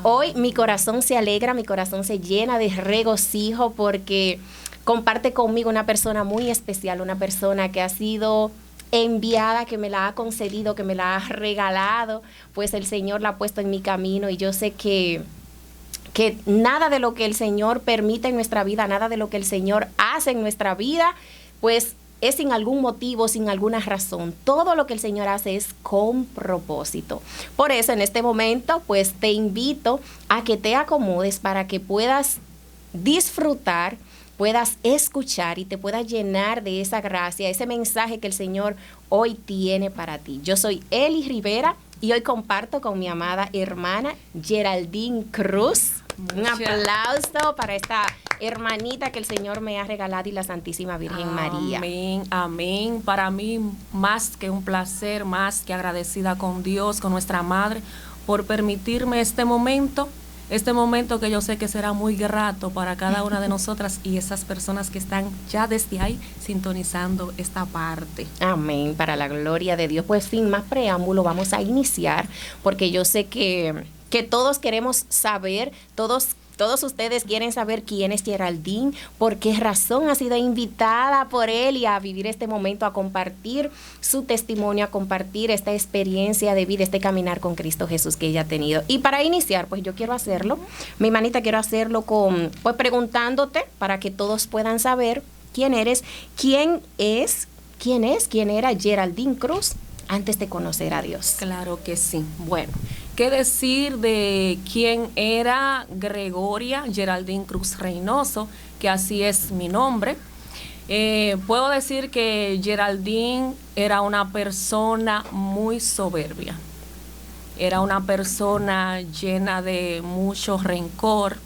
Hoy mi corazón se alegra, mi corazón se llena de regocijo porque comparte conmigo una persona muy especial, una persona que ha sido enviada, que me la ha concedido, que me la ha regalado, pues el Señor la ha puesto en mi camino y yo sé que nada de lo que el Señor permite en nuestra vida, nada de lo que el Señor hace en nuestra vida, pues es sin algún motivo, sin alguna razón. Todo lo que el Señor hace es con propósito. Por eso en este momento, pues te invito a que te acomodes para que puedas disfrutar, puedas escuchar y te puedas llenar de esa gracia, ese mensaje que el Señor hoy tiene para ti. Yo soy Eli Rivera y hoy comparto con mi amada hermana Geraldine Cruz. Un aplauso para esta hermanita que el Señor me ha regalado y la Santísima Virgen María. Amén, amén. Para mí más que un placer, más que agradecida con Dios, con nuestra Madre, por permitirme este momento que yo sé que será muy grato para cada una de nosotras y esas personas que están ya desde ahí sintonizando esta parte. Amén, para la gloria de Dios. Pues sin más preámbulo vamos a iniciar, porque yo sé que todos queremos saber, todos ustedes quieren saber quién es Geraldine, por qué razón ha sido invitada por él y a vivir este momento, a compartir su testimonio, a compartir esta experiencia de vida, este caminar con Cristo Jesús que ella ha tenido. Y para iniciar, pues yo quiero hacerlo, mi manita, quiero hacerlo pues preguntándote para que todos puedan saber quién eres, quién era Geraldine Cruz antes de conocer a Dios. Claro que sí. Bueno, ¿qué decir de quién era Gregoria Geraldine Cruz Reynoso? Que así es mi nombre. Puedo decir que Geraldine era una persona muy soberbia. Era una persona llena de mucho rencor,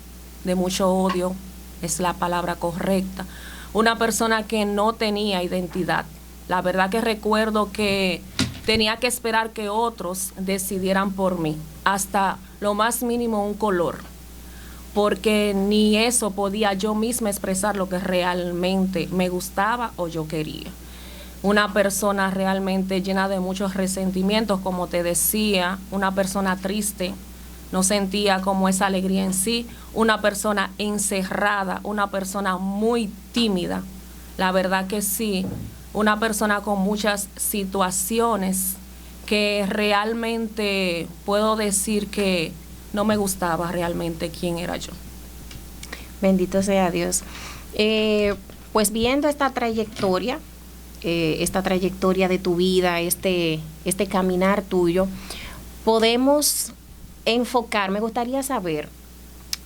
de mucho odio, es la palabra correcta. Una persona que no tenía identidad. La verdad que recuerdo que tenía que esperar que otros decidieran por mí, hasta lo más mínimo un color, porque ni eso podía yo misma expresar lo que realmente me gustaba o yo quería. Una persona realmente llena de muchos resentimientos, como te decía, una persona triste, no sentía como esa alegría en sí, una persona encerrada, una persona muy tímida, la verdad que sí. Una persona con muchas situaciones que realmente puedo decir que no me gustaba realmente quién era yo. Bendito sea Dios. Pues viendo esta trayectoria de tu vida, este caminar tuyo, podemos enfocar, me gustaría saber,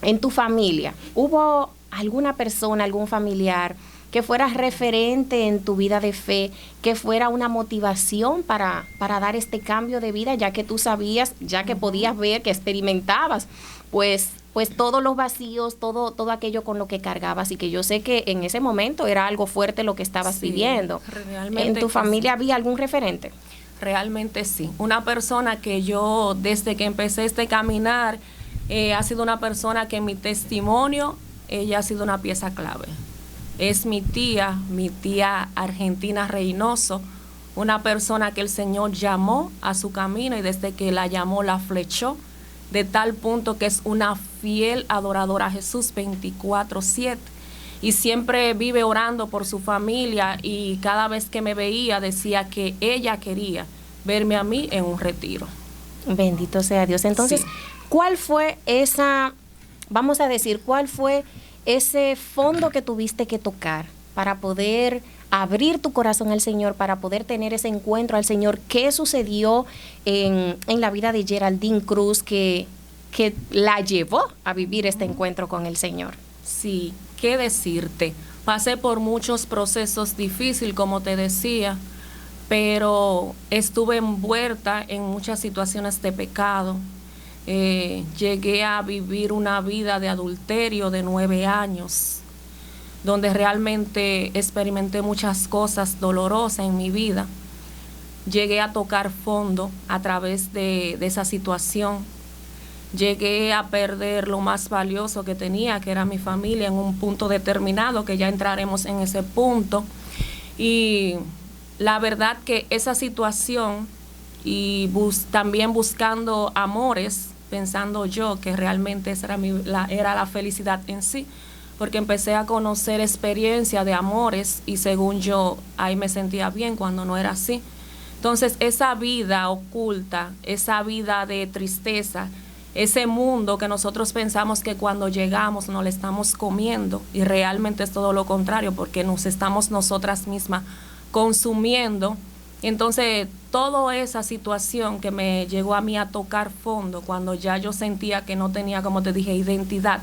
en tu familia, ¿hubo alguna persona, algún familiar que fuera referente en tu vida de fe, que fuera una motivación para dar este cambio de vida, ya que tú sabías, ya que podías ver, que experimentabas, pues todos los vacíos, todo aquello con lo que cargabas, y que yo sé que en ese momento era algo fuerte lo que estabas viviendo. ¿En tu familia había algún referente? Realmente sí. Una persona que yo, desde que empecé este caminar, ha sido una persona que en mi testimonio, ella ha sido una pieza clave. Es mi tía Argentina Reynoso, una persona que el Señor llamó a su camino y desde que la llamó la flechó, de tal punto que es una fiel adoradora a Jesús 24/7 y siempre vive orando por su familia, y cada vez que me veía decía que ella quería verme a mí en un retiro. Bendito sea Dios. Entonces, sí. ¿Cuál fue ese fondo que tuviste que tocar para poder abrir tu corazón al Señor, para poder tener ese encuentro al Señor? ¿Qué sucedió en la vida de Geraldine Cruz que la llevó a vivir este encuentro con el Señor? Sí, ¿qué decirte? Pasé por muchos procesos difíciles, como te decía, pero estuve envuelta en muchas situaciones de pecado. Llegué a vivir una vida de adulterio de 9 años, donde realmente experimenté muchas cosas dolorosas en mi vida. Llegué a tocar fondo a través de esa situación. Llegué a perder lo más valioso que tenía, que era mi familia, en un punto determinado, que ya entraremos en ese punto. Y la verdad que esa situación, y también buscando amores, pensando yo que realmente esa era la felicidad en sí, porque empecé a conocer experiencia de amores y según yo ahí me sentía bien cuando no era así. Entonces esa vida oculta, esa vida de tristeza, ese mundo que nosotros pensamos que cuando llegamos nos lo estamos comiendo y realmente es todo lo contrario porque nos estamos nosotras mismas consumiendo. Entonces toda esa situación que me llegó a mí a tocar fondo cuando ya yo sentía que no tenía, como te dije, identidad,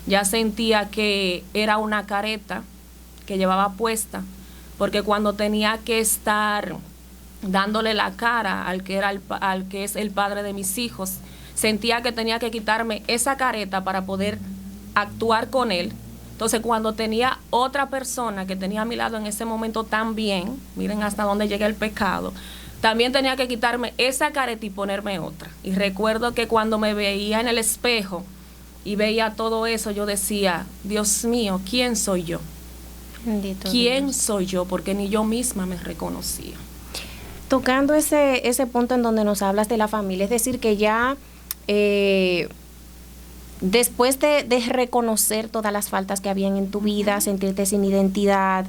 ya sentía que era una careta que llevaba puesta, porque cuando tenía que estar dándole la cara al que es el padre de mis hijos, sentía que tenía que quitarme esa careta para poder actuar con él. Entonces, cuando tenía otra persona que tenía a mi lado en ese momento también, miren hasta dónde llega el pecado, también tenía que quitarme esa careta y ponerme otra. Y recuerdo que cuando me veía en el espejo y veía todo eso, yo decía, Dios mío, ¿quién soy yo? Bendito ¿Quién Dios. soy yo? Porque ni yo misma me reconocía. Tocando ese punto en donde nos hablas de la familia, es decir, que ya después de reconocer todas las faltas que habían en tu vida, sentirte sin identidad,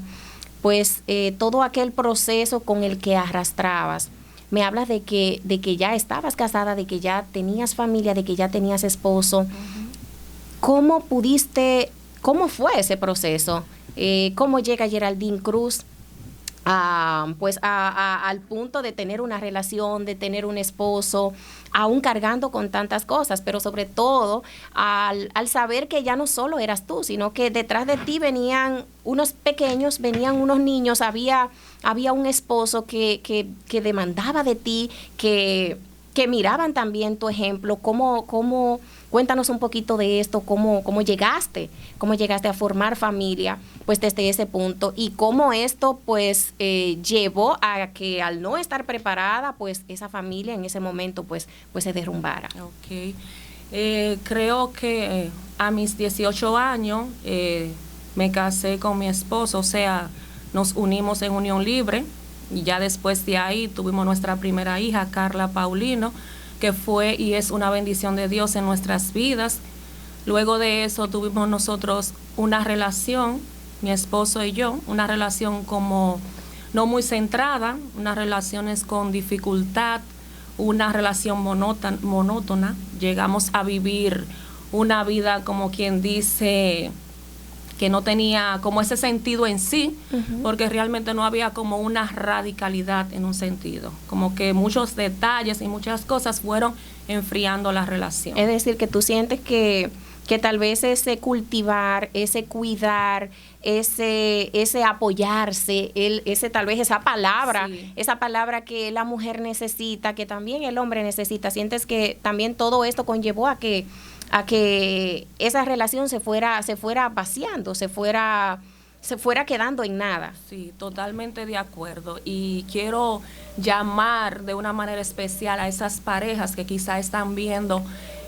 pues todo aquel proceso con el que arrastrabas, me hablas de que ya estabas casada, de que ya tenías familia, de que ya tenías esposo. ¿Cómo fue ese proceso? ¿Cómo llega Geraldine Cruz al punto de tener una relación, de tener un esposo, aún cargando con tantas cosas, pero sobre todo al saber que ya no solo eras tú, sino que detrás de ti venían unos pequeños, venían unos niños, había un esposo que demandaba de ti, que miraban también tu ejemplo? Cuéntanos un poquito de esto, cómo llegaste a formar familia, pues desde ese punto, y cómo esto pues llevó a que al no estar preparada, pues esa familia en ese momento pues se derrumbara. Okay. Creo que a mis 18 años me casé con mi esposo, o sea, nos unimos en unión libre y ya después de ahí tuvimos nuestra primera hija, Carla Paulino, que fue y es una bendición de Dios en nuestras vidas. Luego de eso tuvimos nosotros una relación, mi esposo y yo, una relación como no muy centrada, unas relaciones con dificultad, una relación monótona. Llegamos a vivir una vida como quien dice que no tenía como ese sentido en sí, porque realmente no había como una radicalidad en un sentido, como que muchos detalles y muchas cosas fueron enfriando la relación. Es decir, que tú sientes que tal vez ese cultivar, ese cuidar, ese apoyarse, tal vez esa palabra que la mujer necesita, que también el hombre necesita, sientes que también todo esto conllevó a que esa relación se fuera vaciando, se fuera quedando en nada. Sí, totalmente de acuerdo. Y quiero llamar de una manera especial a esas parejas que quizá están viendo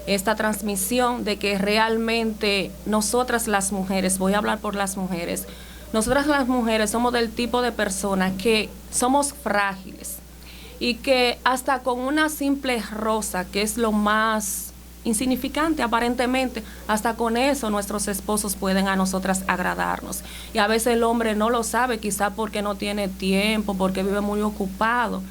esta transmisión, de que realmente nosotras las mujeres, voy a hablar por las mujeres, nosotras las mujeres somos del tipo de personas que somos frágiles y que hasta con una simple rosa, que es lo más insignificante aparentemente, hasta con eso nuestros esposos pueden a nosotras agradarnos. Y a veces el hombre no lo sabe, quizá porque no tiene tiempo, porque vive muy ocupado.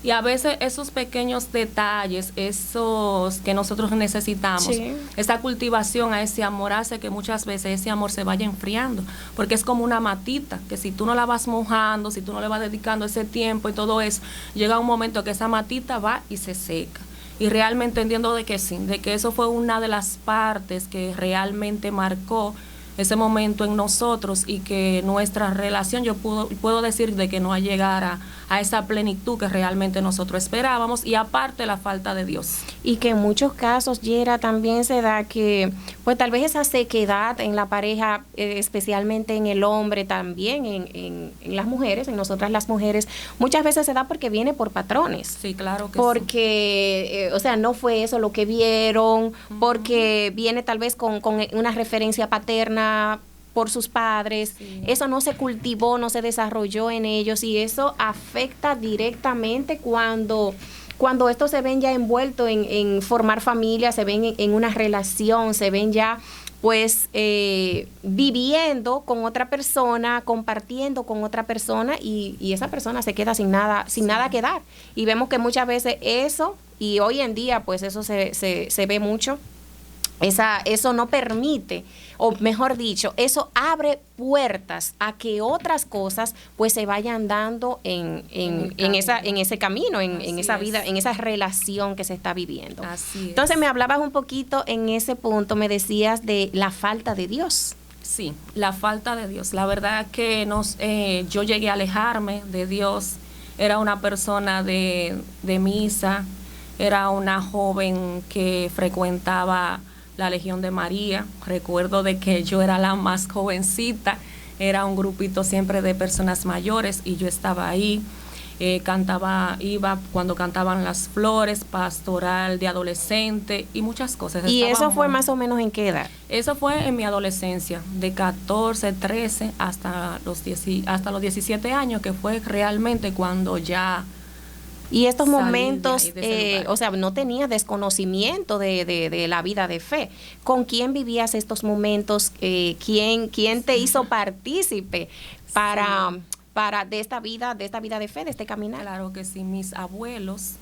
Y a veces esos pequeños detalles, esos que nosotros necesitamos, sí, esa cultivación a ese amor hace que muchas veces ese amor se vaya enfriando, porque es como una matita, que si tú no la vas mojando, si tú no le vas dedicando ese tiempo y todo eso, llega un momento que esa matita va y se seca. Y realmente entiendo de que sí, de que eso fue una de las partes que realmente marcó ese momento en nosotros y que nuestra relación, yo puedo decir de que no llegara a esa plenitud que realmente nosotros esperábamos, y aparte la falta de Dios. Y que en muchos casos, Yera, también se da que pues tal vez esa sequedad en la pareja, especialmente en el hombre, también en las mujeres, en nosotras las mujeres, muchas veces se da porque viene por patrones. Sí, claro que porque, sí. O sea, no fue eso lo que vieron, porque viene tal vez con una referencia paterna por sus padres, sí, eso no se cultivó, no se desarrolló en ellos, y eso afecta directamente cuando cuando estos se ven ya envueltos en formar familia, se ven en una relación, se ven ya pues viviendo con otra persona, compartiendo con otra persona y esa persona se queda sin nada que dar. Y vemos que muchas veces eso, y hoy en día pues eso se ve mucho, eso no permite, o mejor dicho, eso abre puertas a que otras cosas pues se vayan dando en ese camino, en esa vida, en esa relación que se está viviendo. Así es. Entonces me hablabas un poquito en ese punto, me decías de la falta de Dios. Sí, la falta de Dios. La verdad que yo llegué a alejarme de Dios. Era una persona de misa, era una joven que frecuentaba la Legión de María. Recuerdo de que yo era la más jovencita, era un grupito siempre de personas mayores y yo estaba ahí, iba cuando cantaban las flores, pastoral de adolescente y muchas cosas. ¿Y eso fue más o menos en qué edad? Eso fue en mi adolescencia, de 14, 13 hasta los 17 años, que fue realmente cuando ya... Y estos momentos, o sea, no tenías desconocimiento de la vida de fe. ¿Con quién vivías estos momentos? ¿Quién te hizo partícipe de esta vida de fe, de este caminar? Claro que sí, mis abuelos.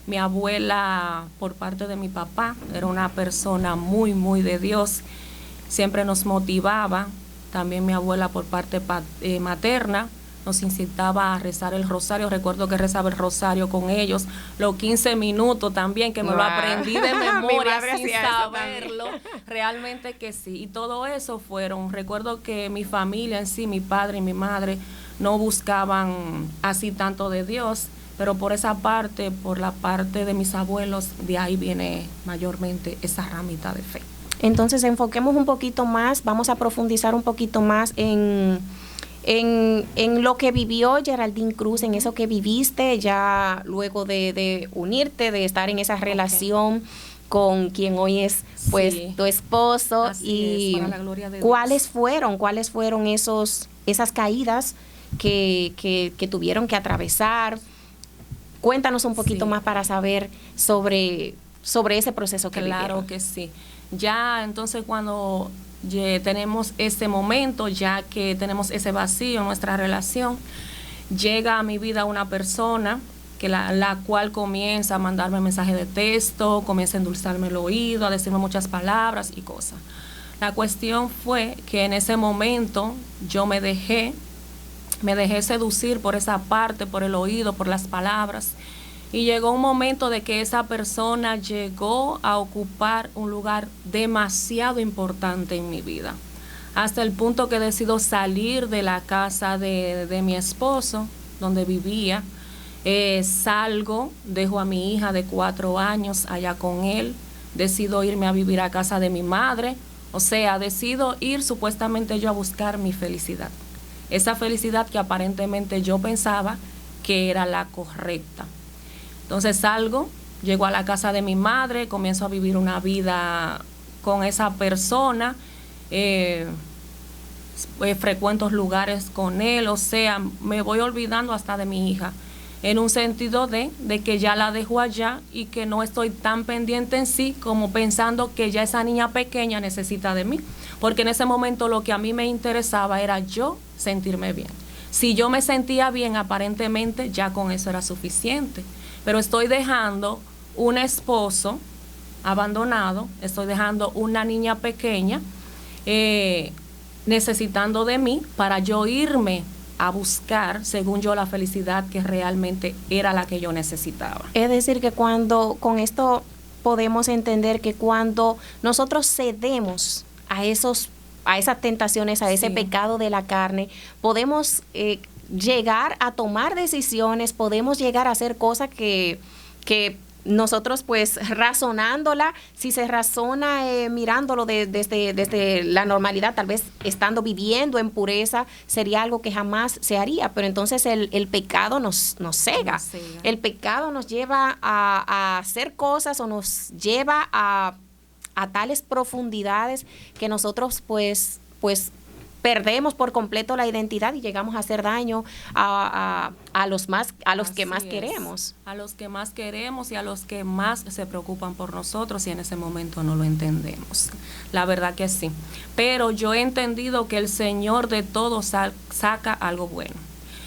Mi abuela, por parte de mi papá, era una persona muy, muy de Dios. Siempre nos motivaba. También mi abuela, por parte materna, nos incitaba a rezar el rosario. Recuerdo que rezaba el rosario con ellos, los 15 minutos también, que me lo aprendí de memoria sin saberlo. Realmente que sí. Y todo eso recuerdo que mi familia en sí, mi padre y mi madre, no buscaban así tanto de Dios, pero por la parte de mis abuelos, de ahí viene mayormente esa ramita de fe. Entonces, enfoquemos un poquito más, vamos a profundizar un poquito más en lo que vivió Geraldine Cruz, en eso que viviste ya luego de unirte, de estar en esa relación con quien hoy es pues tu esposo. Así es, para la gloria de ¿cuáles fueron esas caídas que tuvieron que atravesar? Cuéntanos un poquito más para saber sobre ese proceso que vivieron. Claro que sí. Ya entonces cuando tenemos ese momento, ya que tenemos ese vacío en nuestra relación, llega a mi vida una persona que la cual comienza a mandarme mensajes de texto, comienza a endulzarme el oído, a decirme muchas palabras y cosas. La cuestión fue que en ese momento yo me dejé seducir por esa parte, por el oído, por las palabras. Y llegó un momento de que esa persona llegó a ocupar un lugar demasiado importante en mi vida, hasta el punto que decido salir de la casa de mi esposo, donde vivía. Salgo, dejo a mi hija de 4 años allá con él, decido irme a vivir a casa de mi madre, o sea, decido ir supuestamente yo a buscar mi felicidad. Esa felicidad que aparentemente yo pensaba que era la correcta. Entonces salgo, llego a la casa de mi madre, comienzo a vivir una vida con esa persona, frecuento lugares con él, o sea, me voy olvidando hasta de mi hija, en un sentido de que ya la dejo allá y que no estoy tan pendiente en sí como pensando que ya esa niña pequeña necesita de mí, porque en ese momento lo que a mí me interesaba era yo sentirme bien. Si yo me sentía bien, aparentemente ya con eso era suficiente. Pero estoy dejando un esposo abandonado, estoy dejando una niña pequeña necesitando de mí para yo irme a buscar, según yo, la felicidad que realmente era la que yo necesitaba. Es decir, que con esto podemos entender que cuando nosotros cedemos a esas tentaciones, a ese pecado de la carne, podemos llegar a tomar decisiones, podemos llegar a hacer cosas que nosotros pues razonándola, si se razona mirándolo desde la normalidad, tal vez estando viviendo en pureza, sería algo que jamás se haría, pero entonces el pecado nos cega. El pecado nos lleva a hacer cosas o nos lleva a tales profundidades que nosotros pues perdemos por completo la identidad y llegamos a hacer daño a los que más queremos. A los que más queremos y a los que más se preocupan por nosotros y en ese momento no lo entendemos. La verdad que sí. Pero yo he entendido que el Señor de todo saca algo bueno.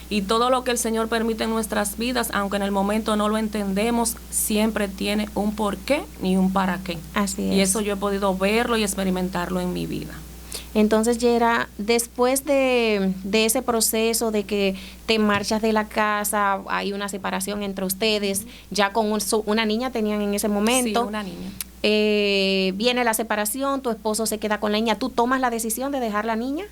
Y todo lo que el Señor permite en nuestras vidas, aunque en el momento no lo entendemos, siempre tiene un porqué y un para qué. Así es. Y eso yo he podido verlo y experimentarlo en mi vida. Entonces, Yera, después de ese proceso de que te marchas de la casa, hay una separación entre ustedes, ya con una niña tenían en ese momento. Sí, una niña. Viene la separación, tu esposo se queda con la niña. ¿Tú tomas la decisión de dejar la niña?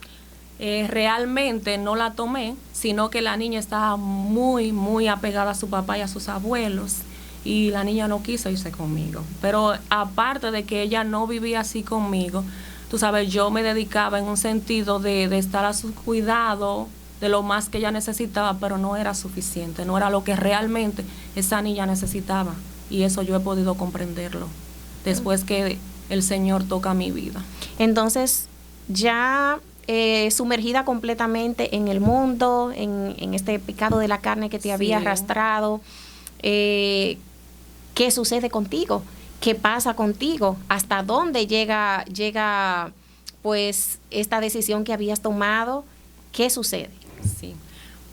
Realmente no la tomé, sino que la niña estaba muy, muy apegada a su papá y a sus abuelos. Y la niña no quiso irse conmigo. Pero aparte de que ella no vivía así conmigo, tú sabes, yo me dedicaba en un sentido de estar a su cuidado, de lo más que ella necesitaba, pero no era suficiente, no era lo que realmente esa niña necesitaba. Y eso yo he podido comprenderlo después que el Señor toca mi vida. Entonces, ya sumergida completamente en el mundo, en este pecado de la carne que te había arrastrado, ¿qué sucede contigo? ¿Qué pasa contigo? ¿Hasta dónde llega pues esta decisión que habías tomado? ¿Qué sucede? Sí.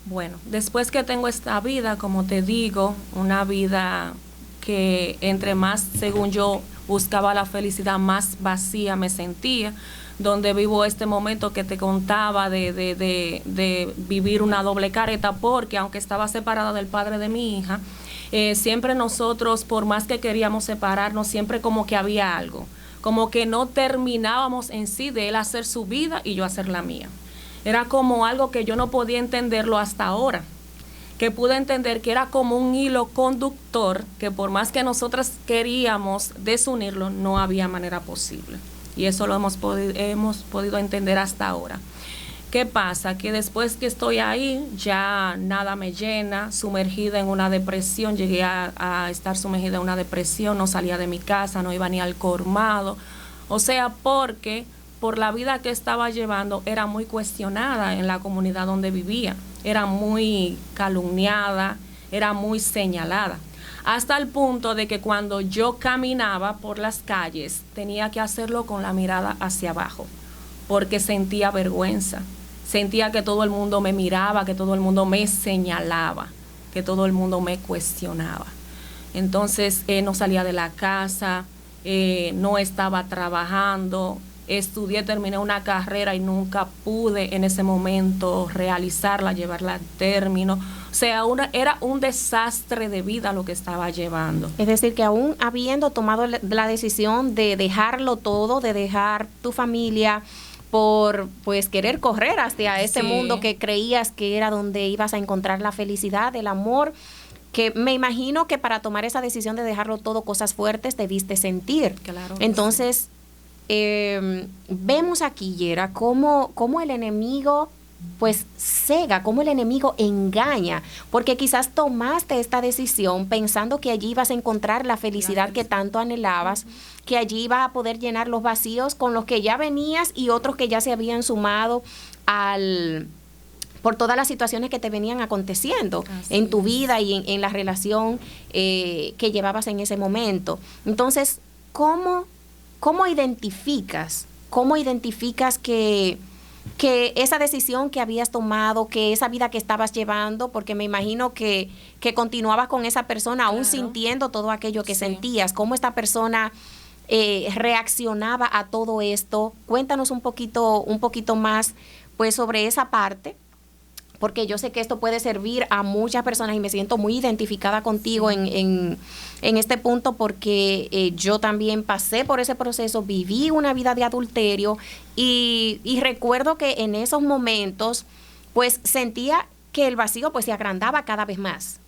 Bueno, después que tengo esta vida, como te digo, una vida que entre más, según yo, buscaba la felicidad, más vacía me sentía, donde vivo este momento que te contaba de vivir una doble careta, porque aunque estaba separada del padre de mi hija, siempre nosotros, por más que queríamos separarnos, siempre como que había algo, como que no terminábamos en sí de él hacer su vida y yo hacer la mía. Era como algo que yo no podía entenderlo hasta ahora, que pude entender que era como un hilo conductor, que por más que nosotras queríamos desunirlo, no había manera posible. Y eso lo hemos podido entender hasta ahora. ¿Qué pasa? Que después que estoy ahí, ya nada me llena, sumergida en una depresión, llegué a estar sumergida en una depresión, no salía de mi casa, no iba ni al colmado. O sea, porque por la vida que estaba llevando era muy cuestionada en la comunidad donde vivía, era muy calumniada, era muy señalada. Hasta el punto de que cuando yo caminaba por las calles tenía que hacerlo con la mirada hacia abajo, porque sentía vergüenza, sentía que todo el mundo me miraba, que todo el mundo me señalaba, que todo el mundo me cuestionaba. Entonces no salía de la casa, no estaba trabajando, estudié, terminé una carrera y nunca pude en ese momento realizarla, llevarla a término. O sea, era un desastre de vida lo que estaba llevando. Es decir, que aún habiendo tomado la decisión de dejarlo todo, de dejar tu familia por pues querer correr hacia ese mundo que creías que era donde ibas a encontrar la felicidad, el amor, que me imagino que para tomar esa decisión de dejarlo todo, cosas fuertes debiste sentir. Claro. Entonces, vemos aquí, Yera, cómo el enemigo pues cega, cómo el enemigo engaña, porque quizás tomaste esta decisión pensando que allí ibas a encontrar la felicidad que tanto anhelabas, que allí ibas a poder llenar los vacíos con los que ya venías y otros que ya se habían sumado por todas las situaciones que te venían aconteciendo en tu vida y en la relación que llevabas en ese momento. Entonces, ¿cómo identificas que esa decisión que habías tomado, que esa vida que estabas llevando, porque me imagino que continuabas con esa persona aún sintiendo todo aquello que sentías, cómo esta persona reaccionaba a todo esto? Cuéntanos un poquito más pues sobre esa parte, porque yo sé que esto puede servir a muchas personas y me siento muy identificada contigo en este punto, porque yo también pasé por ese proceso, viví una vida de adulterio y recuerdo que en esos momentos pues sentía que el vacío pues se agrandaba cada vez más.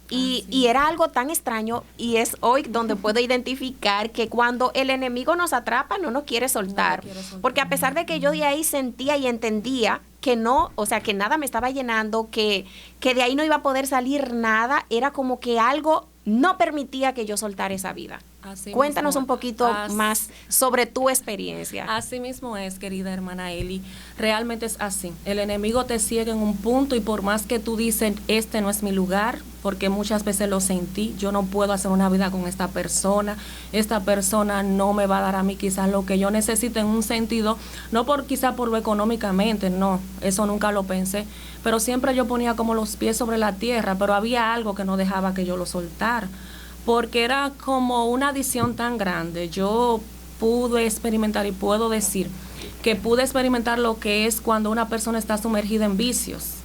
Y era algo tan extraño, y es hoy donde puedo identificar que cuando el enemigo nos atrapa no nos quiere soltar, porque a pesar de que yo de ahí sentía y entendía que no, o sea, que nada me estaba llenando, que de ahí no iba a poder salir nada, era como que algo no permitía que yo soltara esa vida. Así Cuéntanos mismo, un poquito más sobre tu experiencia. Así mismo es, querida hermana Eli. Realmente es así. El enemigo te ciega en un punto y por más que tú dices, este no es mi lugar, porque muchas veces lo sentí, yo no puedo hacer una vida con esta persona no me va a dar a mí quizás lo que yo necesito en un sentido, no por quizás por lo económicamente, no, eso nunca lo pensé, pero siempre yo ponía como los pies sobre la tierra, pero había algo que no dejaba que yo lo soltara, porque era como una adicción tan grande. Yo pude experimentar y puedo decir que pude experimentar lo que es cuando una persona está sumergida en vicios.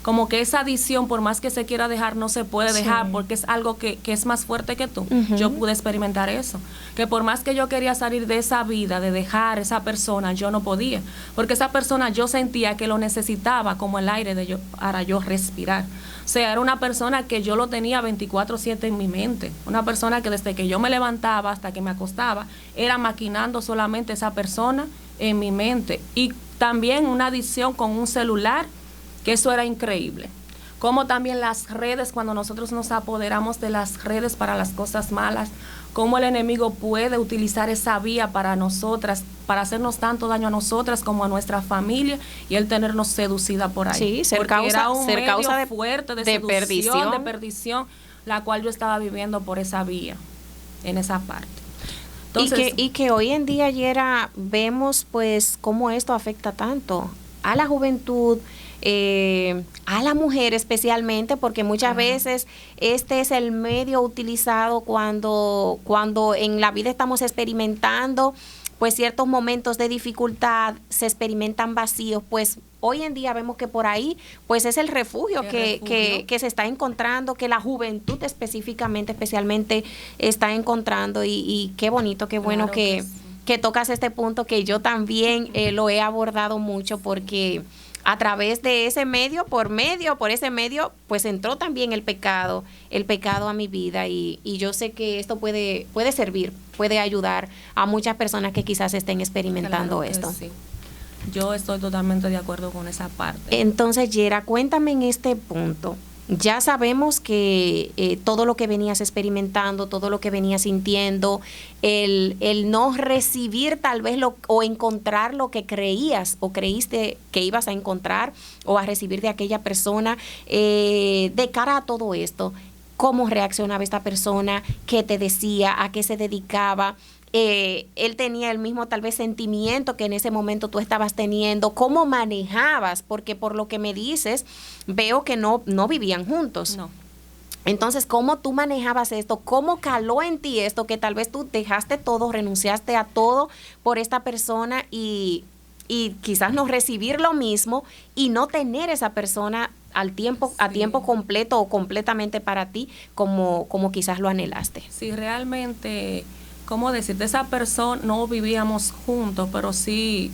Como que esa adicción, por más que se quiera dejar, no se puede dejar porque es algo que es más fuerte que tú. Yo pude experimentar eso. Que por más que yo quería salir de esa vida, de dejar esa persona, yo no podía. Porque esa persona yo sentía que lo necesitaba como el aire para yo respirar. O sea, era una persona que yo lo tenía 24/7 en mi mente. Una persona que desde que yo me levantaba hasta que me acostaba, era maquinando solamente esa persona en mi mente. Y también una adicción con un celular, que eso era increíble. Como también las redes, cuando nosotros nos apoderamos de las redes para las cosas malas, cómo el enemigo puede utilizar esa vía para nosotras, para hacernos tanto daño a nosotras como a nuestra familia y él tenernos seducida por ahí. Sí, ser causa de fuerte, de seducción, de perdición, la cual yo estaba viviendo por esa vía, en esa parte. Entonces, y que hoy en día, Yera, vemos pues cómo esto afecta tanto a la juventud, a la mujer especialmente, porque muchas veces este es el medio utilizado cuando en la vida estamos experimentando pues ciertos momentos de dificultad, se experimentan vacíos, pues hoy en día vemos que por ahí pues es el refugio que se está encontrando, que la juventud especialmente está encontrando y qué bonito, qué bueno que tocas este punto que yo también lo he abordado mucho porque a través de ese medio, por ese medio, pues entró también el pecado a mi vida y yo sé que esto puede servir, puede ayudar a muchas personas que quizás estén experimentando esto. Sí. Yo estoy totalmente de acuerdo con esa parte. Entonces, Yera, cuéntame en este punto. Ya sabemos que todo lo que venías experimentando, todo lo que venías sintiendo, el no recibir tal vez o encontrar lo que creías o creíste que ibas a encontrar o a recibir de aquella persona, de cara a todo esto, ¿cómo reaccionaba esta persona? ¿Qué te decía? ¿A qué se dedicaba? Él tenía el mismo tal vez sentimiento que en ese momento tú estabas teniendo. ¿Cómo manejabas? Porque por lo que me dices, veo que no vivían juntos. No. Entonces, ¿cómo tú manejabas esto? ¿Cómo caló en ti esto? Que tal vez tú dejaste todo, renunciaste a todo por esta persona y quizás no recibir lo mismo y no tener esa persona a tiempo completo o completamente para ti como quizás lo anhelaste. Sí, realmente, ¿cómo decirte? Esa persona no vivíamos juntos, pero sí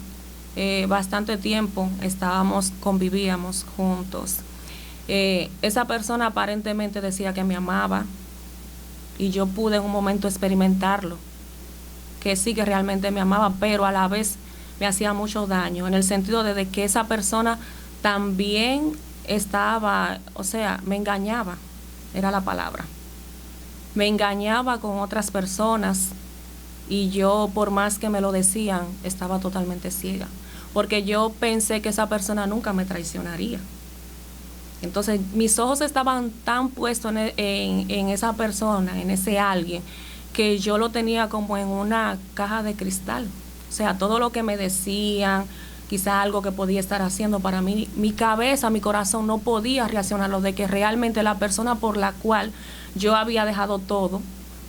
bastante tiempo convivíamos juntos. Esa persona aparentemente decía que me amaba y yo pude en un momento experimentarlo, que sí que realmente me amaba, pero a la vez me hacía mucho daño, en el sentido de que esa persona también estaba, o sea, me engañaba, era la palabra. Me engañaba con otras personas y yo, por más que me lo decían, estaba totalmente ciega, porque yo pensé que esa persona nunca me traicionaría. Entonces, mis ojos estaban tan puestos en esa persona, en ese alguien, que yo lo tenía como en una caja de cristal. O sea, todo lo que me decían, quizá algo que podía estar haciendo para mí, mi cabeza, mi corazón no podía reaccionar lo de que realmente la persona por la cual yo había dejado todo,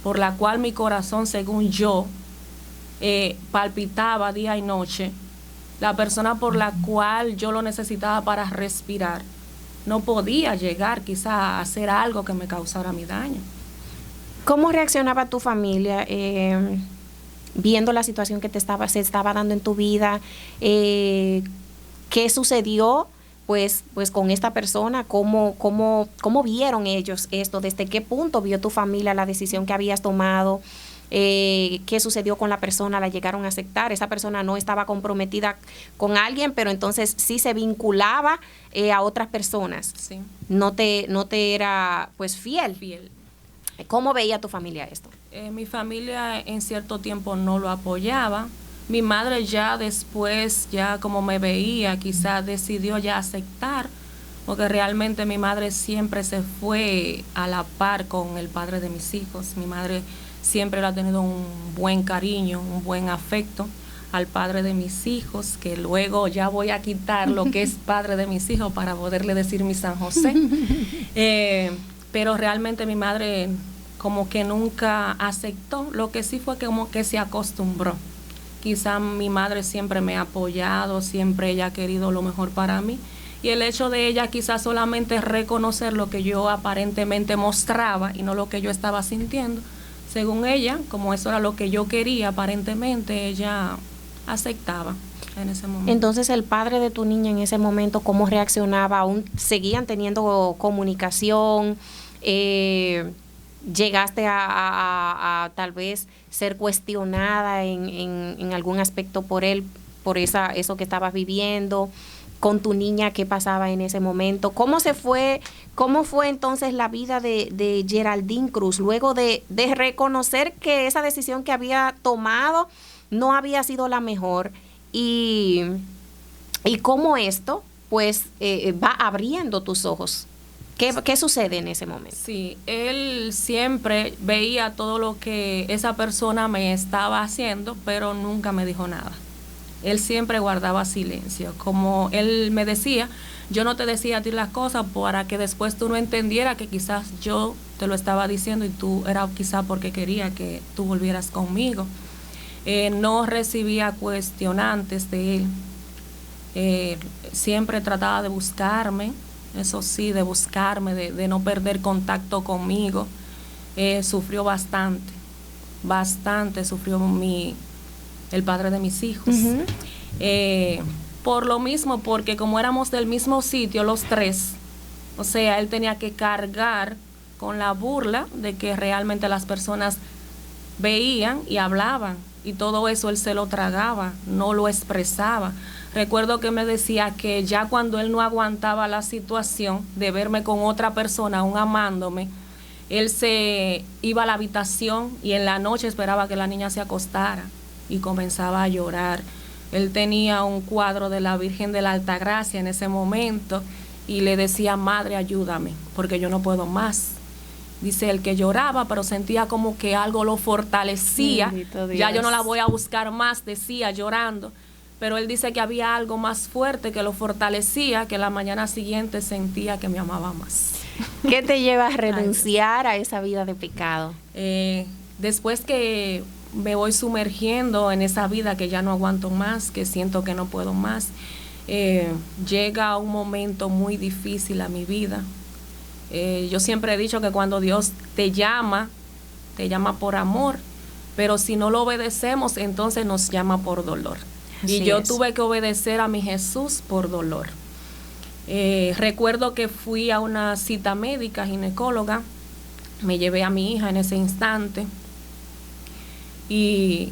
por la cual mi corazón, según yo, palpitaba día y noche, la persona por la cual yo lo necesitaba para respirar, no podía llegar quizá a hacer algo que me causara mi daño. ¿Cómo reaccionaba tu familia viendo la situación que se estaba dando en tu vida? ¿Qué sucedió pues con esta persona? ¿Cómo vieron ellos esto? ¿Desde qué punto vio tu familia la decisión que habías tomado? ¿Qué sucedió con la persona? ¿La llegaron a aceptar? Esa persona no estaba comprometida con alguien, pero entonces sí se vinculaba a otras personas. Sí. No te era pues fiel. ¿Cómo veía tu familia esto? Mi familia en cierto tiempo no lo apoyaba. Mi madre ya después, ya como me veía, quizás decidió ya aceptar, porque realmente mi madre siempre se fue a la par con el padre de mis hijos. Mi madre siempre ha tenido un buen cariño, un buen afecto al padre de mis hijos, que luego ya voy a quitar lo que es padre de mis hijos para poderle decir mi San José. Pero realmente mi madre como que nunca aceptó, lo que sí fue que como que se acostumbró. Quizá mi madre siempre me ha apoyado, siempre ella ha querido lo mejor para mí, y el hecho de ella quizás solamente reconocer lo que yo aparentemente mostraba y no lo que yo estaba sintiendo, según ella, como eso era lo que yo quería aparentemente, ella aceptaba en ese momento. Entonces, el padre de tu niña en ese momento, ¿cómo reaccionaba? ¿Aún seguían teniendo comunicación? ¿Llegaste a tal vez ser cuestionada en algún aspecto por él, por eso que estabas viviendo? Con tu niña, ¿qué pasaba en ese momento? ¿Cómo fue entonces la vida de Geraldine Cruz luego de reconocer que esa decisión que había tomado no había sido la mejor, y cómo esto pues va abriendo tus ojos? ¿Qué sucede en ese momento? Sí, él siempre veía todo lo que esa persona me estaba haciendo, pero nunca me dijo nada. Él siempre guardaba silencio. Como él me decía, yo no te decía a ti las cosas para que después tú no entendieras que quizás yo te lo estaba diciendo y tú era quizás porque quería que tú volvieras conmigo. No recibía cuestionantes de él. Siempre trataba de buscarme, eso sí, de buscarme, de no perder contacto conmigo. Sufrió bastante sufrió el padre de mis hijos. Uh-huh. Por lo mismo, porque como éramos del mismo sitio los tres, o sea, él tenía que cargar con la burla de que realmente las personas veían y hablaban, y todo eso él se lo tragaba, no lo expresaba. Recuerdo que me decía que ya cuando él no aguantaba la situación de verme con otra persona, aún amándome, él se iba a la habitación y en la noche esperaba que la niña se acostara y comenzaba a llorar. Él tenía un cuadro de la Virgen de la Altagracia en ese momento y le decía: madre, ayúdame, porque yo no puedo más. Dice él que lloraba, pero sentía como que algo lo fortalecía. Ya yo no la voy a buscar más, decía llorando. Pero él dice que había algo más fuerte que lo fortalecía, que la mañana siguiente sentía que me amaba más. ¿Qué te lleva a renunciar a esa vida de pecado? Después que me voy sumergiendo en esa vida que ya no aguanto más, que siento que no puedo más, llega un momento muy difícil a mi vida. Yo siempre he dicho que cuando Dios te llama por amor, pero si no lo obedecemos, entonces nos llama por dolor. Y yo tuve que obedecer a mi Jesús por dolor. Recuerdo que fui a una cita médica, ginecóloga, me llevé a mi hija en ese instante y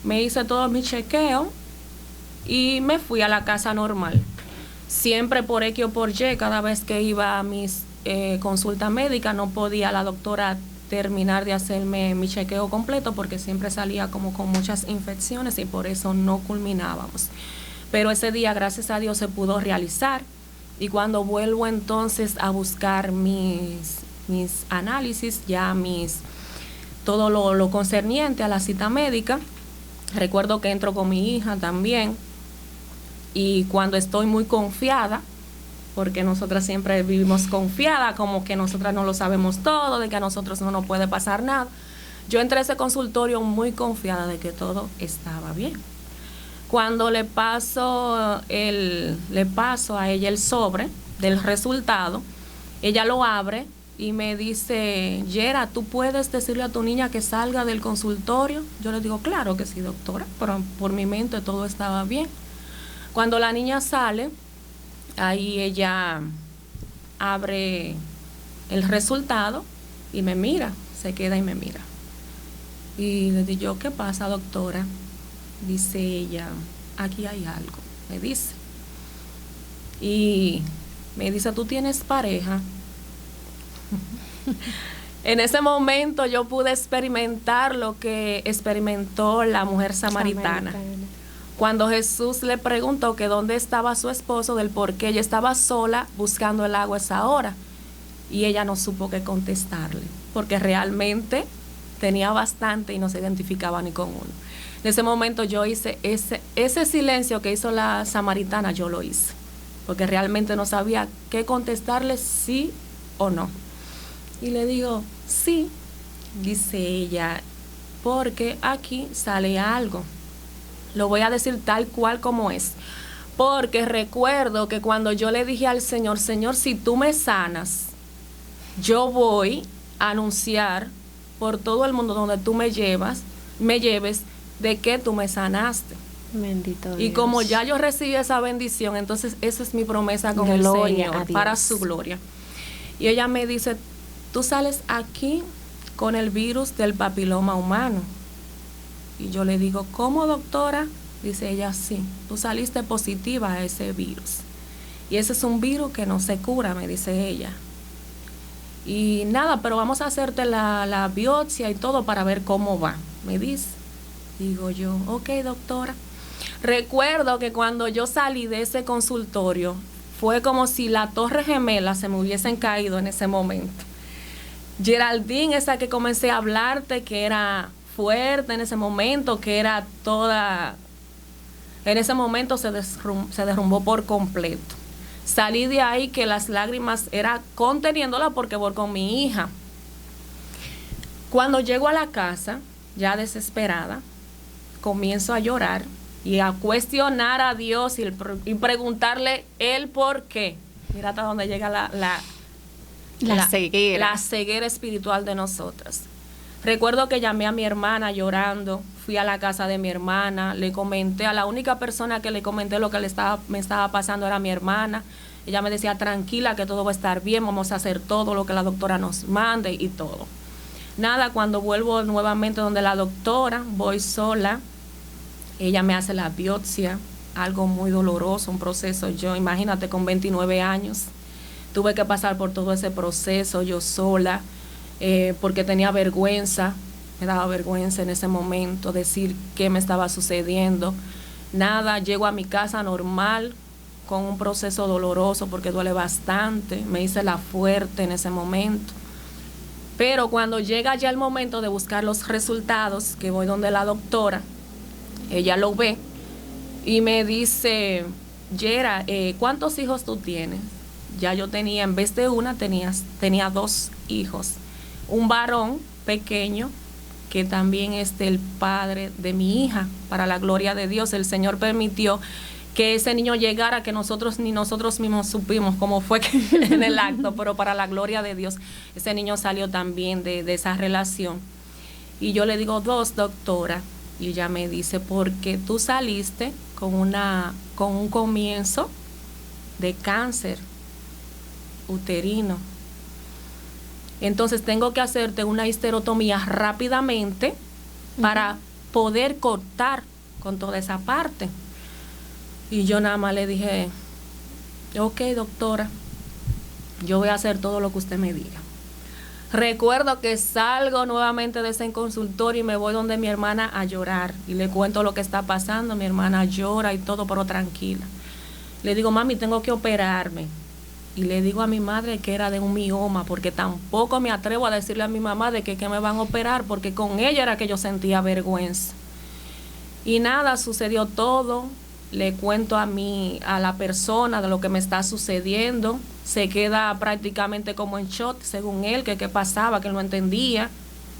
me hice todo mi chequeo y me fui a la casa normal. Siempre por X o por Y, cada vez que iba a mis consultas médicas, no podía la doctora terminar de hacerme mi chequeo completo porque siempre salía como con muchas infecciones y por eso no culminábamos. Pero ese día, gracias a Dios, se pudo realizar, y cuando vuelvo entonces a buscar mis análisis, ya todo lo concerniente a la cita médica, recuerdo que entro con mi hija también, y cuando estoy muy confiada, porque nosotras siempre vivimos confiadas, como que nosotras no lo sabemos todo, de que a nosotros no nos puede pasar nada. Yo entré a ese consultorio muy confiada de que todo estaba bien. Cuando le paso a ella el sobre del resultado, ella lo abre y me dice: Yera, ¿tú puedes decirle a tu niña que salga del consultorio? Yo le digo: claro que sí, doctora, pero por mi mente todo estaba bien. Cuando la niña sale, ahí ella abre el resultado y me mira, se queda y me mira. Y le digo yo: ¿qué pasa, doctora? Dice ella: aquí hay algo, me dice. Y me dice: ¿tú tienes pareja? En ese momento yo pude experimentar lo que experimentó la mujer samaritana. Cuando Jesús le preguntó que dónde estaba su esposo, del por qué ella estaba sola buscando el agua a esa hora. Y ella no supo qué contestarle, porque realmente tenía bastante y no se identificaba ni con uno. En ese momento yo hice ese silencio que hizo la samaritana, yo lo hice, porque realmente no sabía qué contestarle, sí o no. Y le digo, sí, dice ella, porque aquí sale algo. Lo voy a decir tal cual como es. Porque recuerdo que cuando yo le dije al Señor, Señor, si tú me sanas, yo voy a anunciar por todo el mundo donde tú me lleves de que tú me sanaste. Bendito Dios. Y como ya yo recibí esa bendición, entonces esa es mi promesa con el Señor, para su gloria. Y ella me dice, tú sales aquí con el virus del papiloma humano. Y yo le digo, ¿cómo, doctora? Dice ella, sí, tú saliste positiva a ese virus. Y ese es un virus que no se cura, me dice ella. Y nada, pero vamos a hacerte la biopsia y todo para ver cómo va, me dice. Digo yo, ok, doctora. Recuerdo que cuando yo salí de ese consultorio, fue como si la torre gemela se me hubiesen caído en ese momento. Geraldine, esa que comencé a hablarte, que era fuerte en ese momento, que era toda... En ese momento se derrumbó por completo. Salí de ahí que las lágrimas era conteniéndola porque voy con mi hija. Cuando llego a la casa, ya desesperada, comienzo a llorar y a cuestionar a Dios y preguntarle el por qué. Mira hasta dónde llega la ceguera espiritual de nosotras. Recuerdo que llamé a mi hermana llorando, fui a la casa de mi hermana, le comenté, a la única persona que le comenté lo que me estaba pasando era mi hermana. Ella me decía, tranquila, que todo va a estar bien, vamos a hacer todo lo que la doctora nos mande y todo. Nada, cuando vuelvo nuevamente donde la doctora, voy sola, ella me hace la biopsia, algo muy doloroso, un proceso, yo imagínate con 29 años, tuve que pasar por todo ese proceso yo sola, porque tenía vergüenza, me daba vergüenza en ese momento decir qué me estaba sucediendo. Nada, llego a mi casa normal, con un proceso doloroso porque duele bastante, me hice la fuerte en ese momento. Pero cuando llega ya el momento de buscar los resultados, que voy donde la doctora, ella lo ve y me dice, Yera, ¿cuántos hijos tú tienes? Ya yo tenía, en vez de una, tenía 2 hijos. Un varón pequeño, que también es el padre de mi hija, para la gloria de Dios. El Señor permitió que ese niño llegara, que ni nosotros mismos supimos cómo fue en el acto, pero para la gloria de Dios, ese niño salió también de esa relación. Y yo le digo, 2, doctora, y ella me dice, porque tú saliste con un comienzo de cáncer uterino. Entonces tengo que hacerte una histerotomía rápidamente para poder cortar con toda esa parte. Y yo nada más le dije, ok, doctora, yo voy a hacer todo lo que usted me diga. Recuerdo que salgo nuevamente de ese consultorio y me voy donde mi hermana a llorar. Y le cuento lo que está pasando. Mi hermana llora y todo, pero tranquila. Le digo, mami, tengo que operarme. Y le digo a mi madre que era de un mioma, porque tampoco me atrevo a decirle a mi mamá de que me van a operar, porque con ella era que yo sentía vergüenza. Y nada, sucedió todo. Le cuento a la persona de lo que me está sucediendo. Se queda prácticamente como en shock, según él, que qué pasaba, que él no entendía,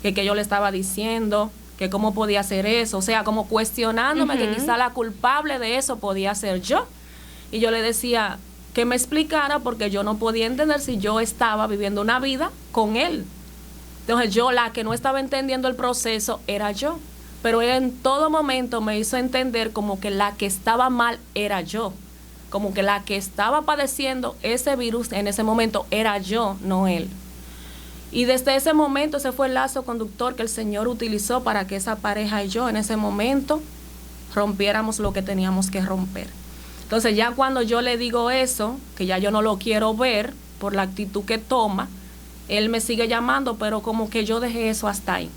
que yo le estaba diciendo, que cómo podía hacer eso. O sea, como cuestionándome que quizá la culpable de eso podía ser yo. Y yo le decía que me explicara, porque yo no podía entender si yo estaba viviendo una vida con él. Entonces yo, la que no estaba entendiendo el proceso era yo. Pero él en todo momento me hizo entender como que la que estaba mal era yo. Como que la que estaba padeciendo ese virus en ese momento era yo, no él. Y desde ese momento ese fue el lazo conductor que el Señor utilizó para que esa pareja y yo en ese momento rompiéramos lo que teníamos que romper. Entonces ya cuando yo le digo eso, que ya yo no lo quiero ver por la actitud que toma, él me sigue llamando, pero como que yo dejé eso hasta ahí.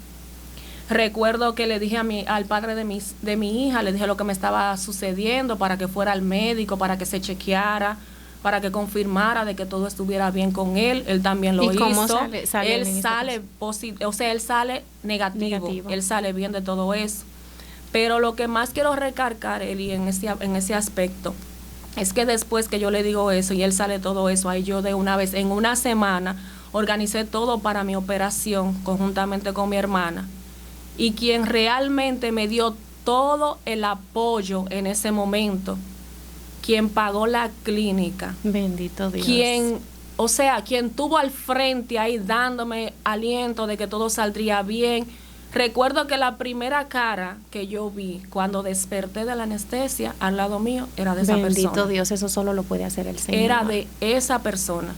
Recuerdo que le dije al padre de mi hija, le dije lo que me estaba sucediendo para que fuera al médico, para que se chequeara, para que confirmara de que todo estuviera bien con él. Él también lo hizo. ¿Cómo sale él sale positivo, o sea, él sale negativo, él sale bien de todo eso. Pero lo que más quiero recargar, Eli, en ese aspecto, es que después que yo le digo eso y él sale todo eso, ahí yo de una vez, en una semana, organicé todo para mi operación conjuntamente con mi hermana. Y quien realmente me dio todo el apoyo en ese momento, quien pagó la clínica. Bendito Dios. Quien tuvo al frente ahí dándome aliento de que todo saldría bien. Recuerdo que la primera cara que yo vi cuando desperté de la anestesia al lado mío era de esa persona. Bendito Dios, eso solo lo puede hacer el Señor. Era de esa persona.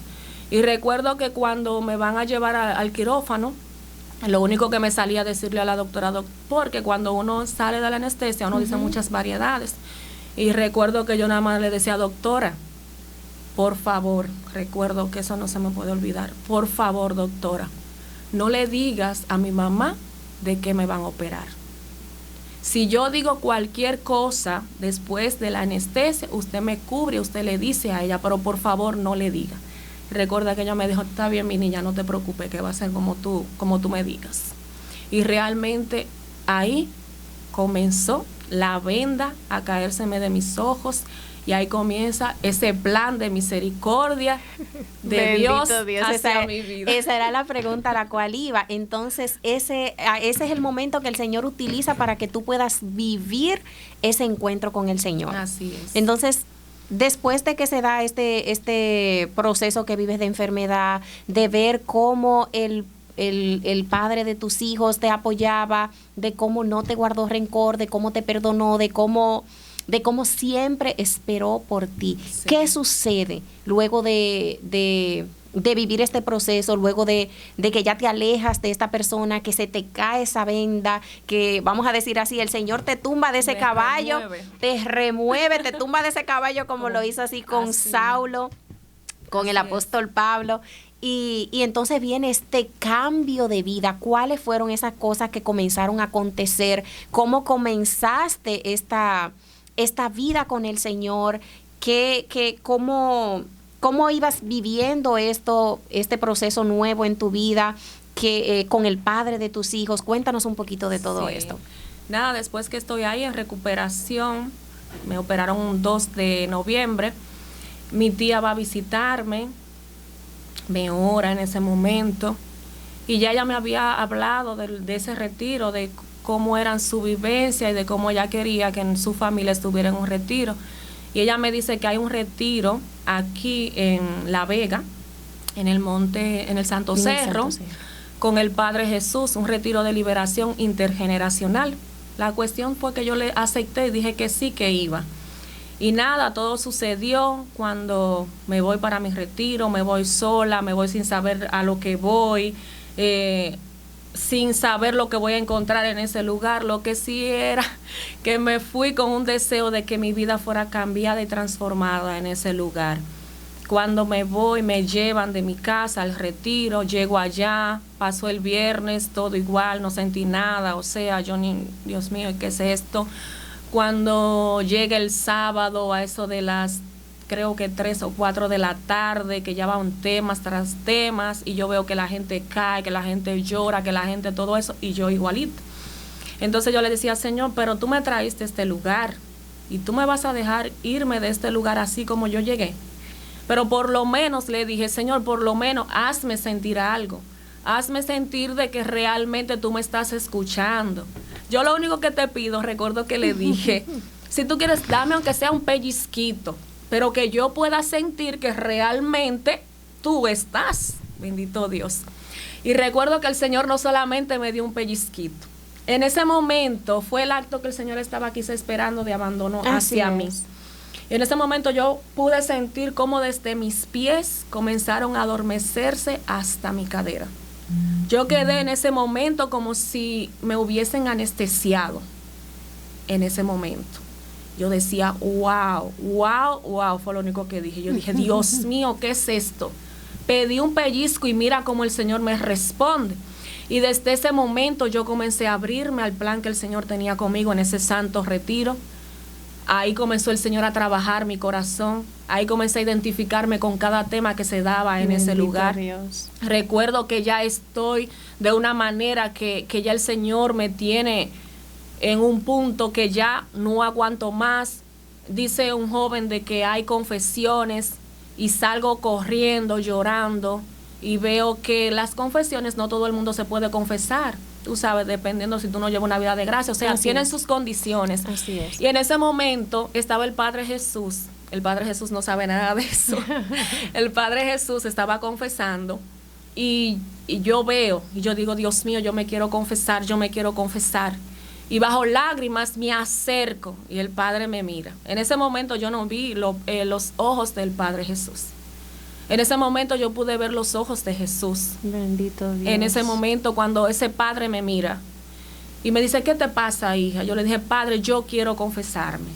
Y recuerdo que cuando me van a llevar al quirófano, lo único que me salía decirle a la doctora, porque cuando uno sale de la anestesia, uno dice muchas variedades. Y recuerdo que yo nada más le decía, doctora, por favor, recuerdo que eso no se me puede olvidar, por favor, doctora, no le digas a mi mamá de que me van a operar. Si yo digo cualquier cosa después de la anestesia, usted me cubre, usted le dice a ella, pero por favor no le diga. Recuerda que ella me dijo, está bien mi niña, no te preocupes, que va a ser como tú me digas. Y realmente ahí comenzó la venda a caérseme de mis ojos y ahí comienza ese plan de misericordia de Dios hacia mi vida. Esa era la pregunta a la cual iba. Entonces, ese es el momento que el Señor utiliza para que tú puedas vivir ese encuentro con el Señor. Así es. Entonces, después de que se da este proceso que vives de enfermedad, de ver cómo el padre de tus hijos te apoyaba, de cómo no te guardó rencor, de cómo te perdonó, de cómo siempre esperó por ti. Sí. ¿Qué sucede luego de vivir este proceso, luego de que ya te alejas de esta persona, que se te cae esa venda, que vamos a decir así, el Señor te tumba de ese caballo, te remueve, te tumba de ese caballo como lo hizo así con Saulo, con el apóstol Pablo? Y entonces viene este cambio de vida. ¿Cuáles fueron esas cosas que comenzaron a acontecer? ¿Cómo comenzaste esta vida con el Señor? ¿Cómo ibas viviendo este proceso nuevo en tu vida con el padre de tus hijos? Cuéntanos un poquito de todo esto. Nada, después que estoy ahí en recuperación, me operaron un 2 de noviembre, mi tía va a visitarme, me ora en ese momento, y ya ella me había hablado de ese retiro, de cómo eran su vivencia y de cómo ella quería que en su familia estuviera en un retiro. Y ella me dice que hay un retiro aquí en La Vega, en el Santo Cerro, con el Padre Jesús, un retiro de liberación intergeneracional. La cuestión fue que yo le acepté y dije que sí, que iba. Y nada, todo sucedió cuando me voy para mi retiro, me voy sola, me voy sin saber a lo que voy, sin saber lo que voy a encontrar en ese lugar. Lo que sí era que me fui con un deseo de que mi vida fuera cambiada y transformada en ese lugar. Cuando me voy, me llevan de mi casa al retiro, llego allá, pasó el viernes, todo igual, no sentí nada, o sea, Dios mío, ¿qué es esto? Cuando llega el sábado a eso de las, creo que 3 o 4 de la tarde, que ya van temas tras temas, y yo veo que la gente cae, que la gente llora, que la gente todo eso, y yo igualito. Entonces yo le decía, Señor, pero tú me traíste a este lugar, y tú me vas a dejar irme de este lugar así como yo llegué. Pero por lo menos le dije, Señor, por lo menos hazme sentir algo. Hazme sentir de que realmente tú me estás escuchando. Yo lo único que te pido, recuerdo que le dije, si tú quieres, dame aunque sea un pellizquito, pero que yo pueda sentir que realmente tú estás, bendito Dios. Y recuerdo que el Señor no solamente me dio un pellizquito. En ese momento fue el acto que el Señor estaba quizá esperando de abandono hacia mí. En ese momento yo pude sentir cómo desde mis pies comenzaron a adormecerse hasta mi cadera. Yo quedé en ese momento como si me hubiesen anestesiado en ese momento. Yo decía, wow, fue lo único que dije. Yo dije, Dios mío, ¿qué es esto? pedí un pellizco y mira cómo el Señor me responde. Y desde ese momento yo comencé a abrirme al plan que el Señor tenía conmigo en ese santo retiro. Ahí comenzó el Señor a trabajar mi corazón. Ahí comencé a identificarme con cada tema que se daba en ese lugar. Dios. Recuerdo que ya estoy de una manera que ya el Señor me tiene en un punto que ya no aguanto más. Dice un joven de que hay confesiones y salgo corriendo, llorando, y veo que las confesiones no todo el mundo se puede confesar. Tú sabes, dependiendo si tú no llevas una vida de gracia, o sea, tienen sus condiciones. Así es. Y en ese momento estaba el Padre Jesús. El Padre Jesús no sabe nada de eso. El Padre Jesús estaba confesando y yo veo, y yo digo, Dios mío, yo me quiero confesar, yo me quiero confesar. Y bajo lágrimas me acerco y el Padre me mira. En ese momento yo no vi los ojos del Padre Jesús. En ese momento yo pude ver los ojos de Jesús. Bendito Dios. En ese momento cuando ese Padre me mira y me dice, ¿qué te pasa, hija? Yo le dije, Padre, yo quiero confesarme.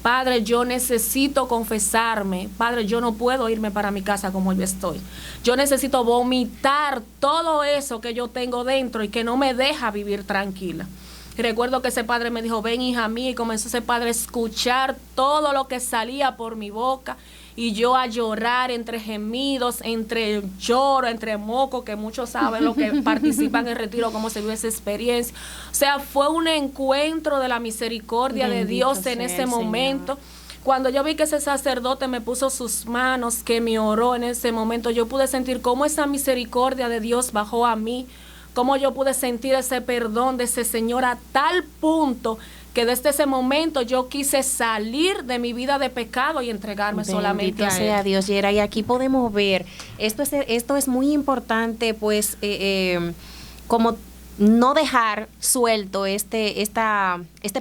Padre, yo necesito confesarme. Padre, yo no puedo irme para mi casa como yo estoy. Yo necesito vomitar todo eso que yo tengo dentro y que no me deja vivir tranquila. Y recuerdo que ese padre me dijo, ven, hija mía, y comenzó ese padre a escuchar todo lo que salía por mi boca y yo a llorar entre gemidos, entre lloro, entre moco, que muchos saben lo que participan en el retiro, cómo se vive esa experiencia. O sea, fue un encuentro de la misericordia de Dios en ese momento. Cuando yo vi que ese sacerdote me puso sus manos, que me oró en ese momento, yo pude sentir cómo esa misericordia de Dios bajó a mí, cómo yo pude sentir ese perdón de ese Señor a tal punto que desde ese momento yo quise salir de mi vida de pecado y entregarme solamente a Él. Bendito sea Dios, Yera. Y aquí podemos ver, esto es muy importante, pues, como no dejar suelto este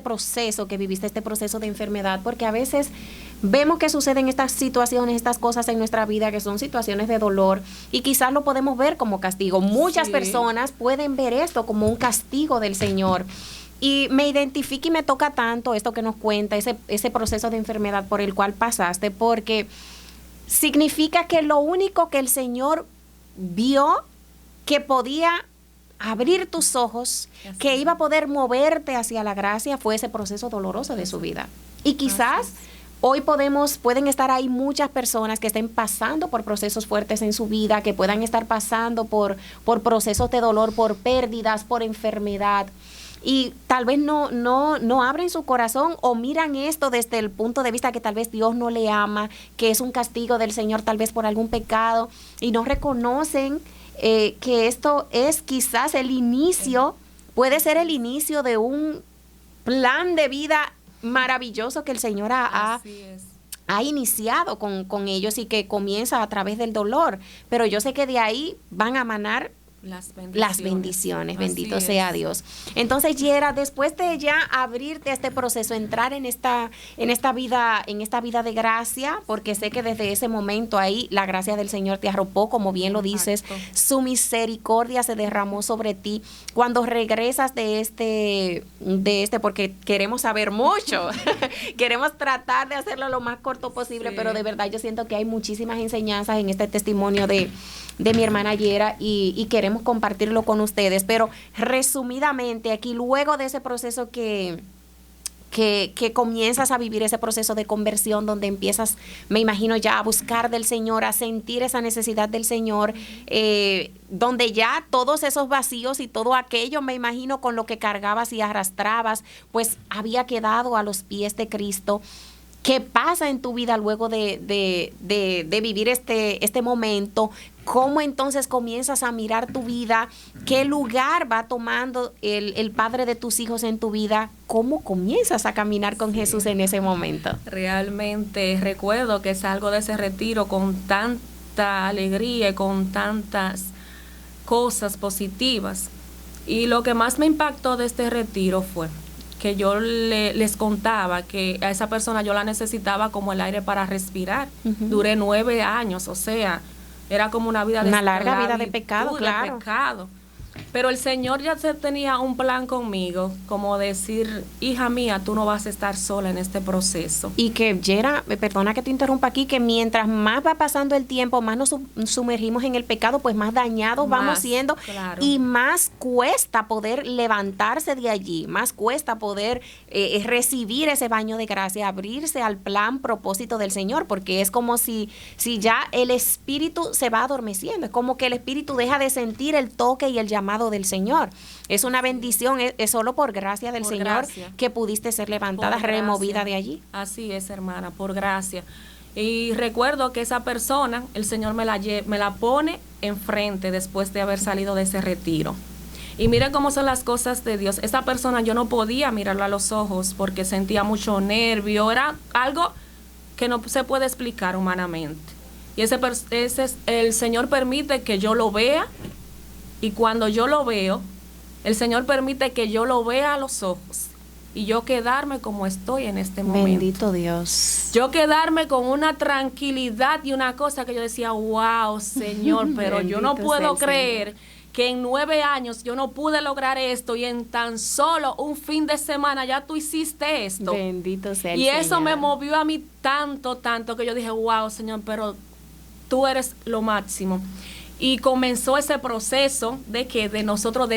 proceso que viviste, este proceso de enfermedad, porque a veces vemos que suceden estas situaciones, estas cosas en nuestra vida que son situaciones de dolor y quizás lo podemos ver como castigo. Muchas personas pueden ver esto como un castigo del Señor. Y me identifica y me toca tanto esto que nos cuenta, ese proceso de enfermedad por el cual pasaste, porque significa que lo único que el Señor vio que podía abrir tus ojos, que iba a poder moverte hacia la gracia, fue ese proceso doloroso de su vida. Y quizás hoy pueden estar ahí muchas personas que estén pasando por procesos fuertes en su vida, que puedan estar pasando por procesos de dolor, por pérdidas, por enfermedad. Y tal vez no abren su corazón o miran esto desde el punto de vista que tal vez Dios no le ama, que es un castigo del Señor tal vez por algún pecado, y no reconocen que esto es quizás el inicio, puede ser el inicio de un plan de vida maravilloso que el Señor ha iniciado con ellos y que comienza a través del dolor. Pero yo sé que de ahí van a manar las bendiciones. Bendito sea Dios. Entonces, Yera, después de ya abrirte a este proceso, entrar en esta vida de gracia, porque sé que desde ese momento ahí la gracia del Señor te arropó, como bien lo dices, su misericordia se derramó sobre ti. Cuando regresas de este, porque queremos saber mucho, queremos tratar de hacerlo lo más corto posible, pero de verdad yo siento que hay muchísimas enseñanzas en este testimonio de mi hermana Yera y queremos compartirlo con ustedes, pero resumidamente aquí, luego de ese proceso que comienzas a vivir, ese proceso de conversión donde empiezas, me imagino, ya a buscar del Señor, a sentir esa necesidad del Señor, donde ya todos esos vacíos y todo aquello, me imagino, con lo que cargabas y arrastrabas, pues había quedado a los pies de Cristo. ¿Qué pasa en tu vida luego de vivir este momento? ¿Cómo entonces comienzas a mirar tu vida? ¿Qué lugar va tomando el Padre de tus hijos en tu vida? ¿Cómo comienzas a caminar con Jesús en ese momento? Realmente recuerdo que salgo de ese retiro con tanta alegría y con tantas cosas positivas. Y lo que más me impactó de este retiro fue que yo les contaba que a esa persona yo la necesitaba como el aire para respirar. Duré 9 años, o sea, era como una vida de larga vida de pecado, claro. Pero el Señor ya tenía un plan conmigo, como decir, hija mía, tú no vas a estar sola en este proceso. Y que Yera, perdona que te interrumpa aquí, que mientras más va pasando el tiempo, más nos sumergimos en el pecado, pues más dañados vamos siendo, claro. Y más cuesta poder levantarse de allí, más cuesta poder recibir ese baño de gracia, abrirse al plan, propósito del Señor, porque es como si ya el espíritu se va adormeciendo, es como que el espíritu deja de sentir el toque y el llamado del Señor. Es una bendición, es solo por gracia del Señor que pudiste ser levantada, removida de allí. Así es, hermana, por gracia. Y recuerdo que esa persona, el Señor me la pone enfrente después de haber salido de ese retiro. Y miren cómo son las cosas de Dios. Esa persona yo no podía mirarlo a los ojos porque sentía mucho nervio, era algo que no se puede explicar humanamente. Y el Señor permite que yo lo vea. Y cuando yo lo veo, el Señor permite que yo lo vea a los ojos y yo quedarme como estoy en este momento. Bendito Dios. Yo quedarme con una tranquilidad y una cosa que yo decía, wow, Señor, pero yo no puedo creer que en 9 años yo no pude lograr esto y en tan solo un fin de semana ya tú hiciste esto. Bendito sea el Señor. Y eso me movió a mí tanto que yo dije, wow, Señor, pero tú eres lo máximo. Y comenzó ese proceso de nosotros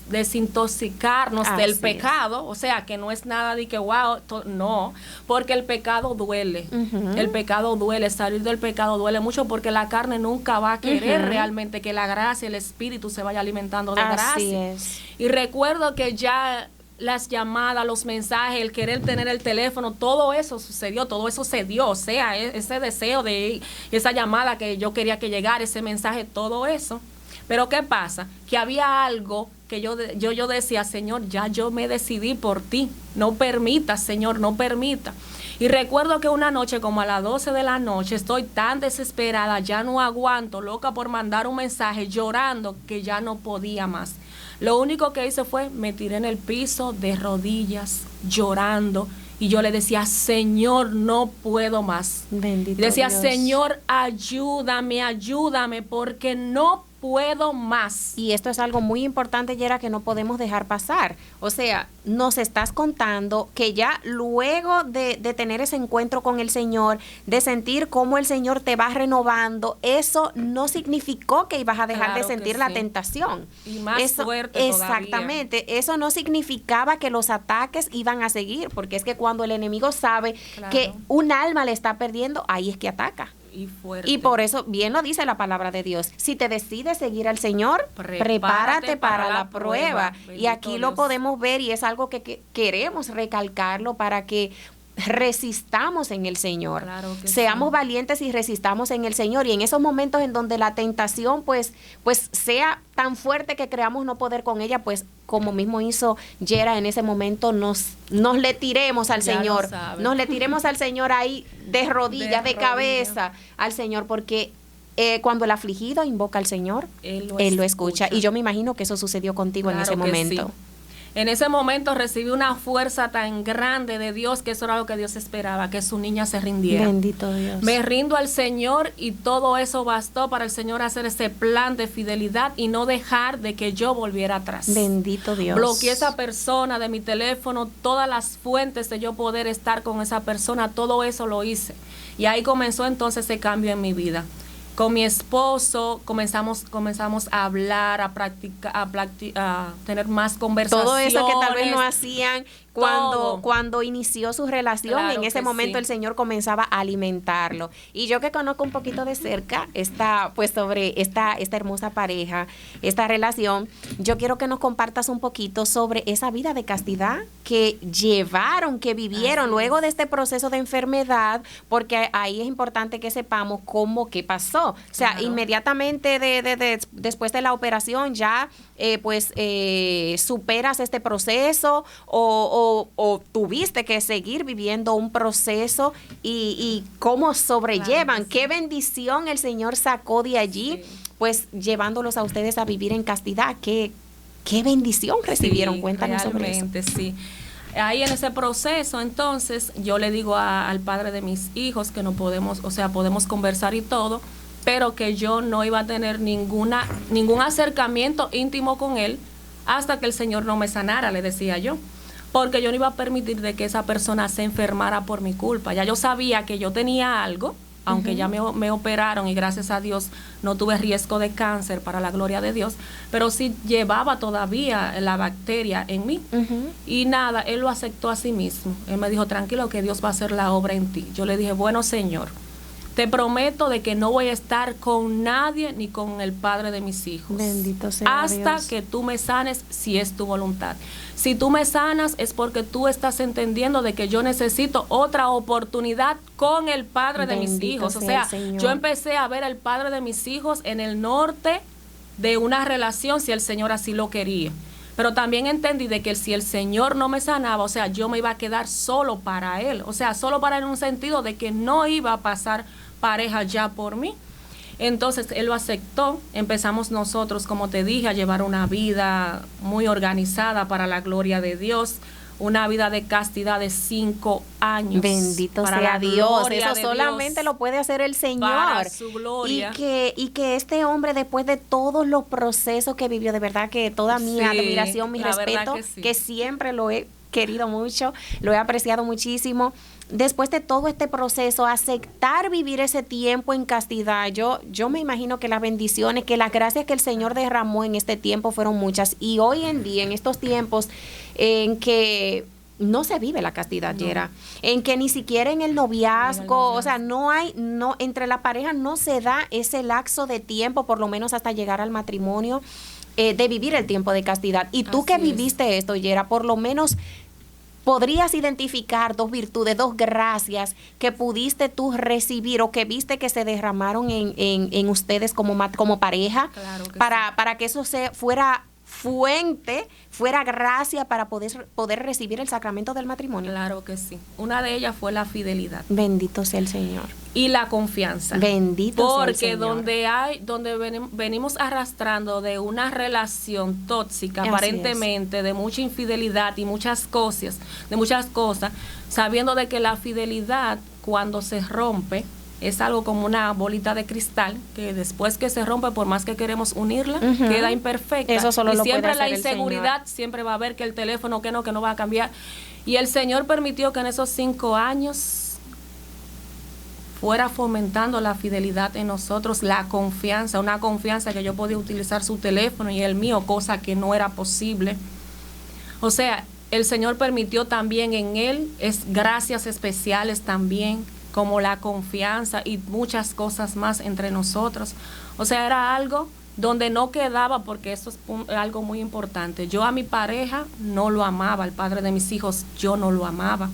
desintoxicarnos del pecado, o sea, que no es nada de que wow, no, porque el pecado duele, el pecado duele, salir del pecado duele mucho porque la carne nunca va a querer realmente que la gracia, el espíritu se vaya alimentando de gracia. Es. Y recuerdo que ya las llamadas, los mensajes, el querer tener el teléfono, todo eso sucedió, todo eso se dio, o sea, ese deseo de esa llamada que yo quería que llegara, ese mensaje, todo eso. Pero ¿qué pasa? Que había algo que yo decía, Señor, ya yo me decidí por ti, no permita, Señor, no permita. Y recuerdo que una noche, como a las 12 de la noche, estoy tan desesperada, ya no aguanto, loca por mandar un mensaje, llorando, que ya no podía más. Lo único que hice fue, me tiré en el piso de rodillas, llorando, y yo le decía, Señor, no puedo más. Bendito y decía, Dios. Señor, ayúdame, porque no puedo más. Y esto es algo muy importante, Yera, que no podemos dejar pasar. O sea, nos estás contando que ya luego de tener ese encuentro con el Señor, de sentir cómo el Señor te va renovando, eso no significó que ibas a dejar de sentir la tentación. Y más fuerte exactamente, todavía. Eso no significaba que los ataques iban a seguir, porque es que cuando el enemigo sabe que un alma le está perdiendo, ahí es que ataca. Y por eso, bien lo dice la palabra de Dios, si te decides seguir al Señor, prepárate para la prueba. Y aquí Dios. Lo podemos ver y es algo que queremos recalcarlo para que resistamos en el Señor. Claro que seamos valientes y resistamos en el Señor. Y en esos momentos en donde la tentación pues sea tan fuerte que creamos no poder con ella, pues como mismo hizo Yera en ese momento, nos le tiremos al Señor. Nos le tiremos al Señor ahí de rodillas, de cabeza al Señor, porque cuando el afligido invoca al Señor, Él lo escucha. Y yo me imagino que eso sucedió contigo en ese momento. Sí. En ese momento recibí una fuerza tan grande de Dios, que eso era lo que Dios esperaba, que su niña se rindiera. Bendito Dios. Me rindo al Señor y todo eso bastó para el Señor hacer ese plan de fidelidad y no dejar de que yo volviera atrás. Bendito Dios. Bloqueé a esa persona de mi teléfono, todas las fuentes de yo poder estar con esa persona, todo eso lo hice. Y ahí comenzó entonces ese cambio en mi vida. Con mi esposo comenzamos a hablar, a practicar, a tener más conversaciones. Todo eso que tal vez no hacían cuando inició su relación, claro, en ese momento sí. El Señor comenzaba a alimentarlo. Y yo que conozco un poquito de cerca sobre esta hermosa pareja, esta relación, yo quiero que nos compartas un poquito sobre esa vida de castidad que llevaron, que vivieron luego de este proceso de enfermedad, porque ahí es importante que sepamos qué pasó. O sea, claro. Inmediatamente después de la operación ya superas este proceso o tuviste que seguir viviendo un proceso y cómo sobrellevan, claro, qué bendición el Señor sacó de allí, sí. Pues llevándolos a ustedes a vivir en castidad, qué bendición recibieron, sí, cuéntanos sobre eso. Sí. Ahí en ese proceso, entonces, yo le digo al padre de mis hijos que no podemos, podemos conversar y todo, pero que yo no iba a tener ningún acercamiento íntimo con él hasta que el Señor no me sanara, le decía yo, porque yo no iba a permitir de que esa persona se enfermara por mi culpa. Ya yo sabía que yo tenía algo, aunque ya me operaron y gracias a Dios no tuve riesgo de cáncer, para la gloria de Dios, pero sí llevaba todavía la bacteria en mí. Y nada, él lo aceptó a sí mismo. Él me dijo, tranquilo, que Dios va a hacer la obra en ti. Yo le dije, bueno, Señor, te prometo de que no voy a estar con nadie ni con el padre de mis hijos. Bendito sea hasta Dios. que tú me sanes, si es tu voluntad. Si tú me sanas es porque tú estás entendiendo de que yo necesito otra oportunidad con el padre de mis hijos. O sea, yo empecé a ver al padre de mis hijos en el norte de una relación, si el Señor así lo quería. Pero también entendí de que si el Señor no me sanaba, o sea, yo me iba a quedar solo para Él. O sea, solo para Él en un sentido de que no iba a pasar pareja ya por mí. Entonces él lo aceptó. Empezamos nosotros, como te dije, a llevar una vida muy organizada para la gloria de Dios, una vida de castidad de 5 años. Bendito para sea la Dios. gloria Eso de solamente Dios, lo puede hacer el Señor. para su gloria. Y que este hombre, después de todos los procesos que vivió, de verdad que toda mi admiración, mi respeto, que siempre lo he querido mucho, lo he apreciado muchísimo. Después de todo este proceso, aceptar vivir ese tiempo en castidad, yo me imagino que las bendiciones, que las gracias que el Señor derramó en este tiempo fueron muchas. Y hoy en día, en estos tiempos en que no se vive la castidad, Yera, en que ni siquiera en el noviazgo, o sea, no entre la pareja no se da ese lapso de tiempo, por lo menos hasta llegar al matrimonio, de vivir el tiempo de castidad. Y tú que viviste esto, Yera, por lo menos podrías identificar 2 virtudes, 2 gracias que pudiste tú recibir o que viste que se derramaron en ustedes como pareja, claro que para que eso fuera gracia para poder recibir el sacramento del matrimonio. Claro que sí. Una de ellas fue la fidelidad. Bendito sea el Señor. Y la confianza. Bendito sea el Porque Señor. donde venimos arrastrando de una relación tóxica, Así aparentemente, de mucha infidelidad y muchas cosas, sabiendo de que la fidelidad, cuando se rompe, es algo como una bolita de cristal que después que se rompe, por más que queremos unirla, queda imperfecta. Eso solo y lo siempre puede hacer la inseguridad, siempre va a haber que el teléfono que no va a cambiar. Y el Señor permitió que en esos 5 años fuera fomentando la fidelidad en nosotros, la confianza, una confianza que yo podía utilizar su teléfono y el mío, cosa que no era posible. O sea, el Señor permitió también en él gracias especiales también, como la confianza y muchas cosas más entre nosotros. O sea, era algo donde no quedaba, porque eso es algo muy importante. Yo a mi pareja no lo amaba, al padre de mis hijos yo no lo amaba.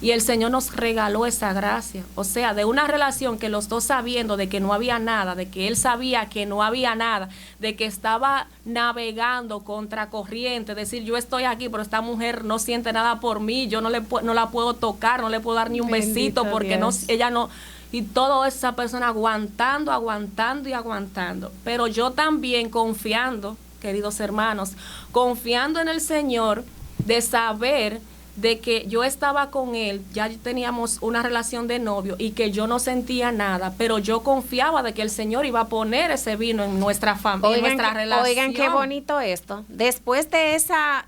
Y el Señor nos regaló esa gracia. O sea, de una relación que los dos sabiendo de que no había nada, de que él sabía que no había nada, de que estaba navegando contra corriente, decir, yo estoy aquí, pero esta mujer no siente nada por mí, yo no la puedo tocar, no le puedo dar ni un besito, porque ella no... Y toda esa persona aguantando y aguantando. Pero yo también confiando, queridos hermanos, confiando en el Señor, de saber de que yo estaba con él, ya teníamos una relación de novio y que yo no sentía nada, pero yo confiaba de que el Señor iba a poner ese vino en nuestra familia, en nuestra relación. Oigan, qué bonito esto. Después de esa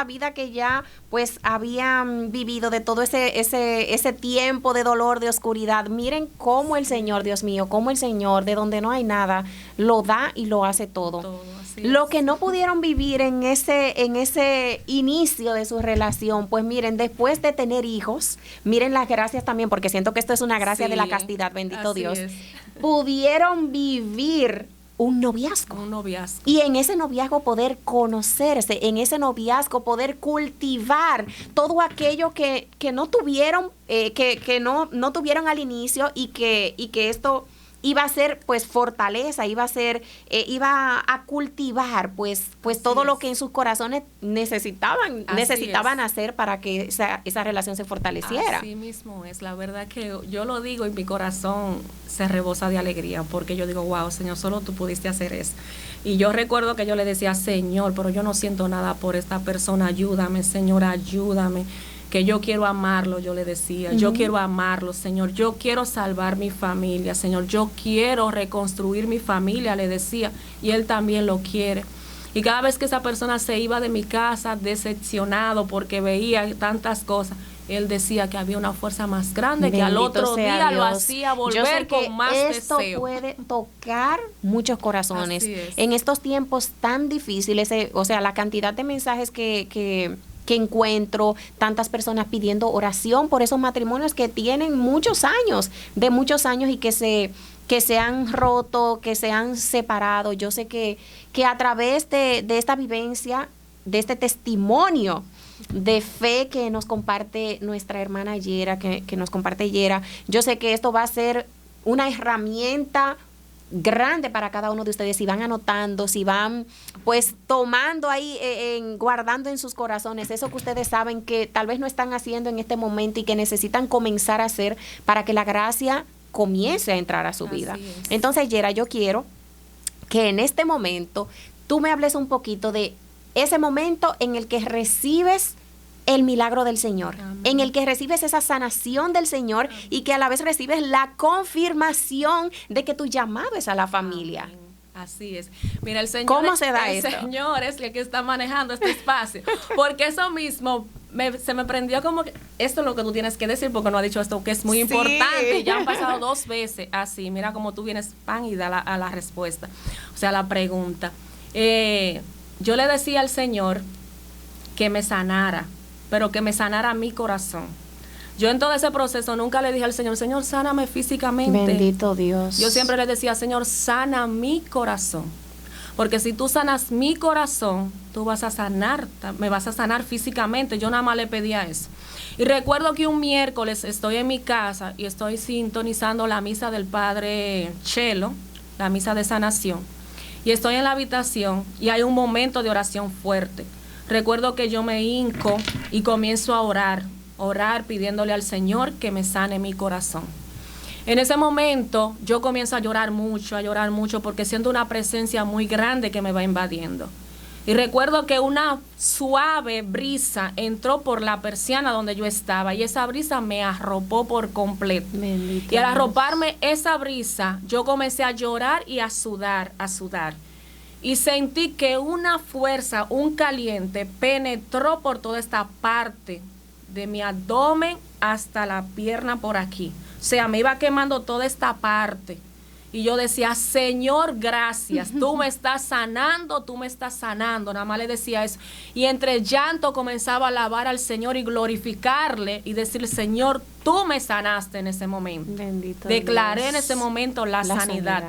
vida que ya pues habían vivido, de todo ese tiempo de dolor, de oscuridad, miren cómo el Señor, Dios mío, cómo el Señor, de donde no hay nada, lo da y lo hace todo. Lo que no pudieron vivir en ese inicio de su relación, pues miren, después de tener hijos, miren las gracias también, porque siento que esto es una gracia de la castidad, bendito Dios, pudieron vivir un noviazgo. Y en ese noviazgo poder conocerse, en ese noviazgo poder cultivar todo aquello que no tuvieron, que no tuvieron al inicio y que esto iba a ser pues fortaleza, iba a cultivar pues todo lo que en sus corazones necesitaban hacer para que esa relación se fortaleciera. Así mismo es, la verdad que yo lo digo y mi corazón se rebosa de alegría, porque yo digo, wow, Señor, solo tú pudiste hacer eso. Y yo recuerdo que yo le decía, Señor, pero yo no siento nada por esta persona, ayúdame, Señor, ayúdame. que yo quiero amarlo, yo le decía, yo quiero amarlo, Señor, yo quiero salvar mi familia, Señor, yo quiero reconstruir mi familia, le decía, y él también lo quiere. Y cada vez que esa persona se iba de mi casa decepcionado porque veía tantas cosas, él decía que había una fuerza más grande, que al otro día lo hacía volver con más deseo. Esto puede tocar muchos corazones. En estos tiempos tan difíciles, o sea, la cantidad de mensajes que encuentro, tantas personas pidiendo oración por esos matrimonios que tienen muchos años y que se han roto, que se han separado. Yo sé que a través de esta vivencia, de este testimonio de fe que nos comparte nuestra hermana Yera, que nos comparte Yera, yo sé que esto va a ser una herramienta grande para cada uno de ustedes, si van anotando, si van pues tomando ahí, guardando en sus corazones eso que ustedes saben que tal vez no están haciendo en este momento y que necesitan comenzar a hacer para que la gracia comience a entrar a su vida. Entonces, Yera, yo quiero que en este momento tú me hables un poquito de ese momento en el que recibes el milagro del Señor, amén, en el que recibes esa sanación del Señor, amén, y que a la vez recibes la confirmación de que tu llamado es a la familia. Amén. Así es. Mira, el Señor, ¿cómo se da esto? El Señor es el que está manejando este espacio, porque eso mismo se me prendió como que esto es lo que tú tienes que decir, porque no ha dicho esto, que es muy importante. Ya han pasado 2 veces así. Mira cómo tú vienes pan y da a la respuesta, o sea, la pregunta. Yo le decía al Señor que me sanara, pero que me sanara mi corazón. Yo en todo ese proceso nunca le dije al Señor, Señor, sáname físicamente. Bendito Dios. Yo siempre le decía, Señor, sana mi corazón. Porque si tú sanas mi corazón, tú vas a sanar, me vas a sanar físicamente. Yo nada más le pedía eso. Y recuerdo que un miércoles estoy en mi casa y estoy sintonizando la misa del Padre Chelo, la misa de sanación. Y estoy en la habitación y hay un momento de oración fuerte. Recuerdo que yo me hinco y comienzo a orar pidiéndole al Señor que me sane mi corazón. En ese momento yo comienzo a llorar mucho porque siento una presencia muy grande que me va invadiendo. Y recuerdo que una suave brisa entró por la persiana donde yo estaba y esa brisa me arropó por completo. Bendito y al arroparme esa brisa, yo comencé a llorar y a sudar. Y sentí que una fuerza, un caliente, penetró por toda esta parte de mi abdomen hasta la pierna por aquí. O sea, me iba quemando toda esta parte. Y yo decía, Señor, gracias, tú me estás sanando, nada más le decía eso. Y entre llanto comenzaba a alabar al Señor y glorificarle y decirle, Señor, tú me sanaste en ese momento. Bendito Declaré Dios. En ese momento la sanidad.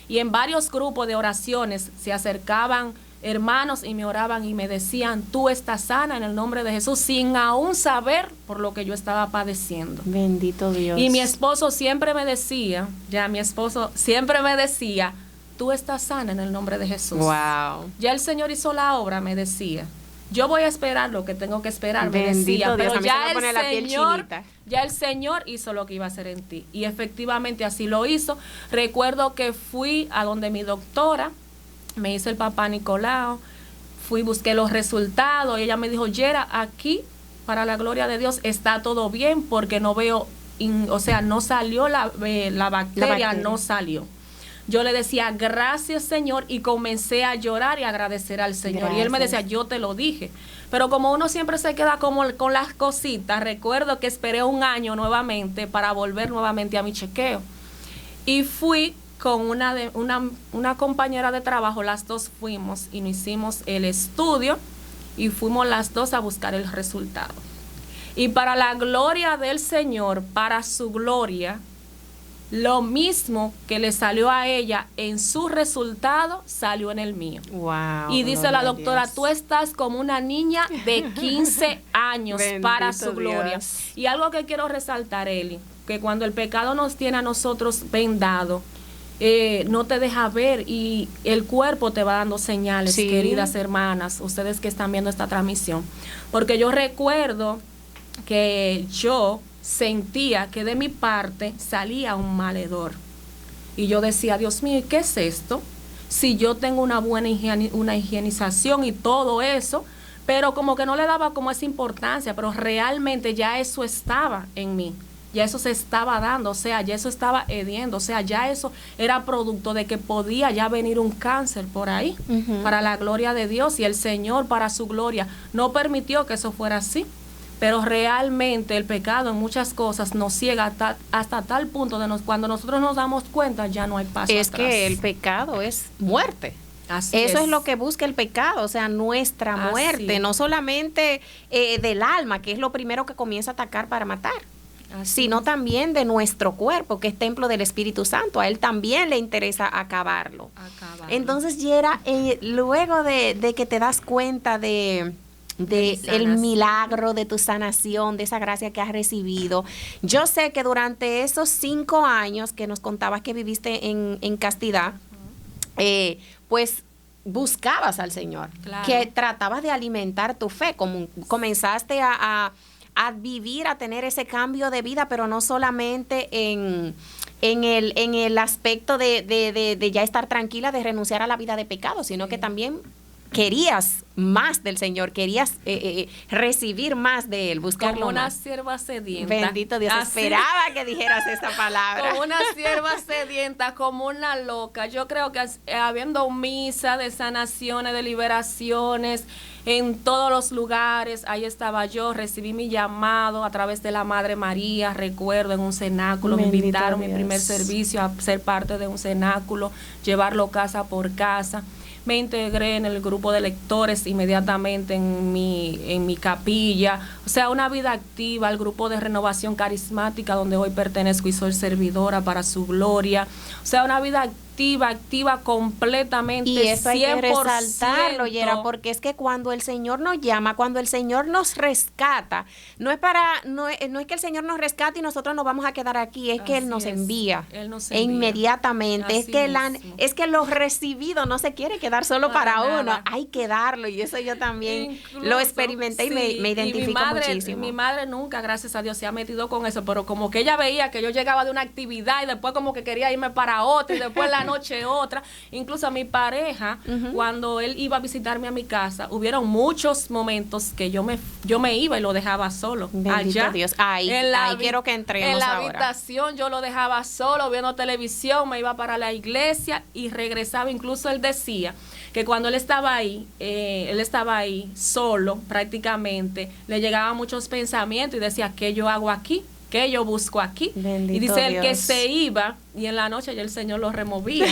Y en varios grupos de oraciones se acercaban hermanos y me oraban y me decían, tú estás sana en el nombre de Jesús, sin aún saber por lo que yo estaba padeciendo. Bendito Dios. Y mi esposo siempre me decía, tú estás sana en el nombre de Jesús. Wow. Ya el Señor hizo la obra, me decía. Yo voy a esperar lo que tengo que esperar, Bendito me decía, Dios, pero ya el Señor hizo lo que iba a hacer en ti. Y efectivamente así lo hizo. Recuerdo que fui a donde mi doctora, me hice el Papá Nicolau, busqué los resultados y ella me dijo, Yera, aquí, para la gloria de Dios, está todo bien porque no veo, no salió la bacteria, no salió. Yo le decía, gracias Señor, y comencé a llorar y agradecer al Señor. Gracias. Y él me decía, yo te lo dije. Pero como uno siempre se queda como con las cositas, recuerdo que esperé 1 año nuevamente para volver nuevamente a mi chequeo. Y fui con una compañera de trabajo, las dos fuimos y nos hicimos el estudio y fuimos las dos a buscar el resultado. Y para la gloria del Señor, para su gloria, lo mismo que le salió a ella en su resultado, salió en el mío. Wow, y dice la doctora, tú estás como una niña de 15 años para su gloria. Dios. Y algo que quiero resaltar, Eli, que cuando el pecado nos tiene a nosotros vendado, no te deja ver y el cuerpo te va dando señales, sí, queridas hermanas, ustedes que están viendo esta transmisión. Porque yo recuerdo que yo sentía que de mi parte salía un mal hedor. Y yo decía, Dios mío, ¿qué es esto? Si yo tengo una buena higienización y todo eso, pero como que no le daba como esa importancia, pero realmente ya eso estaba en mí. Ya eso se estaba dando, o sea, ya eso estaba hediendo, o sea, ya eso era producto de que podía ya venir un cáncer por ahí, para la gloria de Dios, y el Señor, para su gloria, no permitió que eso fuera así. Pero realmente el pecado en muchas cosas nos ciega hasta tal punto de cuando nosotros nos damos cuenta ya no hay paso atrás. Es que el pecado es muerte. Eso es lo que busca el pecado, o sea, nuestra muerte, no solamente del alma, que es lo primero que comienza a atacar para matar, sino también de nuestro cuerpo, que es templo del Espíritu Santo. A él también le interesa acabarlo. Entonces, Yera, luego de que te das cuenta de el milagro de tu sanación, de esa gracia que has recibido. Yo sé que durante esos 5 años que nos contabas que viviste en castidad, pues buscabas al Señor, que tratabas de alimentar tu fe, como comenzaste a vivir, a tener ese cambio de vida, pero no solamente en el aspecto de ya estar tranquila, de renunciar a la vida de pecado, sino que también querías más del Señor, querías recibir más de Él, buscarlo como una más. Sierva sedienta. Bendito Dios, esperaba que dijeras esa palabra. Como una sierva sedienta, como una loca. Yo creo que habiendo misa de sanaciones, de liberaciones, en todos los lugares, ahí estaba yo, recibí mi llamado a través de la Madre María, recuerdo en un cenáculo, me invitaron mi primer servicio a ser parte de un cenáculo, llevarlo casa por casa. Me integré en el grupo de lectores inmediatamente en mi capilla, o sea, una vida activa, el grupo de renovación carismática donde hoy pertenezco y soy servidora para su gloria, o sea, una vida activa completamente. Y eso hay que resaltarlo, Yera, porque es que cuando el Señor nos llama, cuando el Señor nos rescata, no es que el Señor nos rescate y nosotros nos vamos a quedar aquí, es que Él nos envía. Él nos envía. Inmediatamente. Es que lo recibido no se quiere quedar solo para uno, hay que darlo, y eso yo también incluso lo experimenté y me identifico muchísimo. Mi madre nunca, gracias a Dios, se ha metido con eso, pero como que ella veía que yo llegaba de una actividad y después como que quería irme para otra y después la noche otra. Incluso a mi pareja, cuando él iba a visitarme a mi casa, hubieron muchos momentos que yo me iba y lo dejaba solo. Bendito allá, Dios. Ahí quiero que entremos en la ahora. habitación yo lo dejaba solo, viendo televisión, me iba para la iglesia y regresaba. Incluso él decía que cuando él estaba ahí solo prácticamente, le llegaban muchos pensamientos y decía, ¿qué yo hago aquí? ¿Qué yo busco aquí? Bendito y dice Dios. El que se iba y en la noche ya el Señor lo removía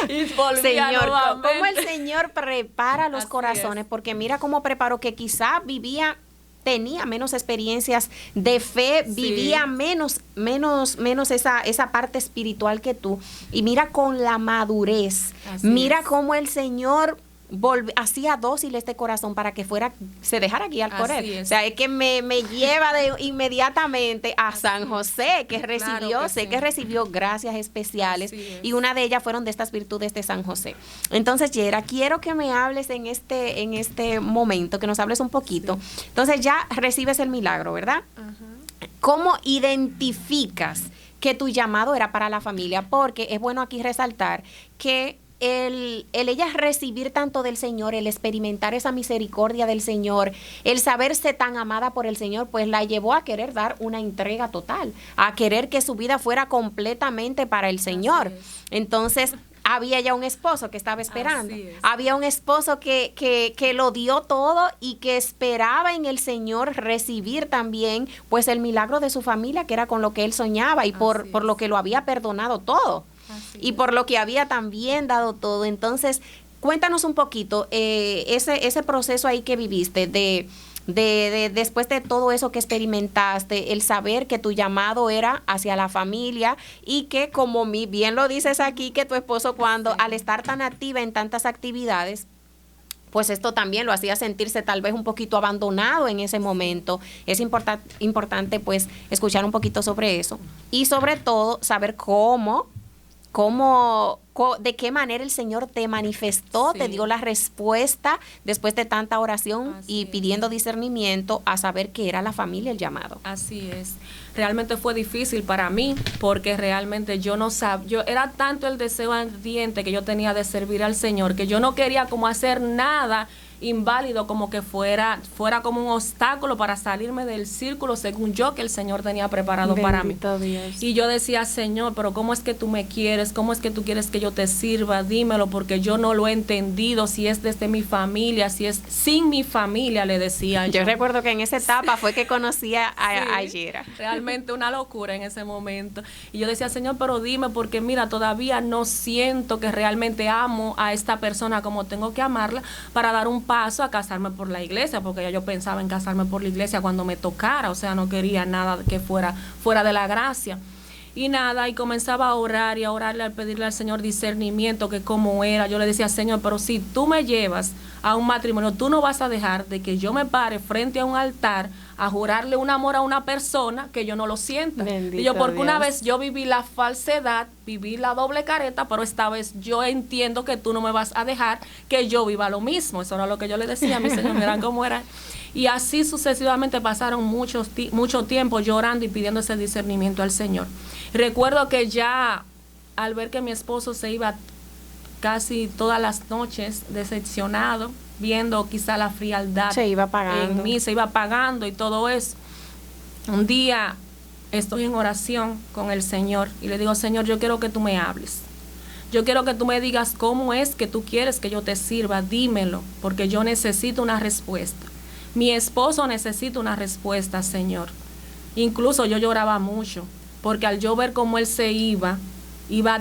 y volvía Señor, nuevamente. ¿cómo el Señor prepara los corazones? Porque mira cómo preparó, que quizá tenía menos experiencias de fe, vivía menos esa parte espiritual que tú, y mira con la madurez, mira cómo el Señor hacía dócil este corazón para que se dejara guiar por él. O sea, es que me lleva inmediatamente a San José, que recibió gracias especiales, y una de ellas fueron de estas virtudes de San José. Entonces, Yera, quiero que me hables en este momento, que nos hables un poquito. Entonces, ya recibes el milagro, ¿verdad? ¿Cómo identificas que tu llamado era para la familia? Porque es bueno aquí resaltar que el ella recibir tanto del Señor, el experimentar esa misericordia del Señor, el saberse tan amada por el Señor, pues la llevó a querer dar una entrega total, a querer que su vida fuera completamente para el Señor. Entonces, había ya un esposo que estaba esperando, había un esposo que lo dio todo y que esperaba en el Señor recibir también pues el milagro de su familia, que era con lo que él soñaba y por lo que lo había perdonado todo. Y por lo que había también dado todo. Entonces, cuéntanos un poquito ese proceso ahí que viviste, de después de todo eso que experimentaste, el saber que tu llamado era hacia la familia, y que, como bien lo dices aquí, que tu esposo al estar tan activa en tantas actividades, pues esto también lo hacía sentirse tal vez un poquito abandonado en ese momento. Es importante pues escuchar un poquito sobre eso, y sobre todo saber de qué manera el Señor te manifestó, te dio la respuesta después de tanta oración y pidiendo discernimiento a saber que era la familia el llamado. Así es. Realmente fue difícil para mí, porque realmente yo no sabía, era tanto el deseo ardiente que yo tenía de servir al Señor, que yo no quería como hacer nada inválido, como que fuera como un obstáculo para salirme del círculo según yo que el Señor tenía preparado para mí. Dios. Y yo decía, Señor, pero ¿cómo es que tú me quieres? ¿Cómo es que tú quieres que yo te sirva? Dímelo, porque yo no lo he entendido, si es desde mi familia, si es sin mi familia, le decía yo. Yo recuerdo que en esa etapa fue que conocí a Yera. Realmente una locura en ese momento. Y yo decía, Señor, pero dime, porque mira, todavía no siento que realmente amo a esta persona como tengo que amarla para dar un paso a casarme por la iglesia, porque ya yo pensaba en casarme por la iglesia cuando me tocara, o sea, no quería nada que fuera de la gracia. Y nada, y comenzaba a orar y a orarle, al pedirle al Señor discernimiento, que cómo era. Yo le decía, Señor, pero si tú me llevas a un matrimonio, tú no vas a dejar de que yo me pare frente a un altar a jurarle un amor a una persona que yo no lo sienta. Bendito y yo, porque Dios. una vez yo viví la falsedad, viví la doble careta, pero esta vez yo entiendo que tú no me vas a dejar que yo viva lo mismo. Eso era lo que yo le decía a mi Señor, miran cómo era. Y así sucesivamente pasaron mucho tiempo llorando y pidiendo ese discernimiento al Señor. Recuerdo que ya al ver que mi esposo se iba casi todas las noches decepcionado, viendo quizá la frialdad Se iba apagando. en mí, se iba apagando y todo eso. Un día estoy en oración con el Señor y le digo, Señor, yo quiero que tú me hables. Yo quiero que tú me digas cómo es que tú quieres que yo te sirva, dímelo, porque yo necesito una respuesta. Mi esposo necesita una respuesta, Señor. Incluso yo lloraba mucho, porque al yo ver cómo él se iba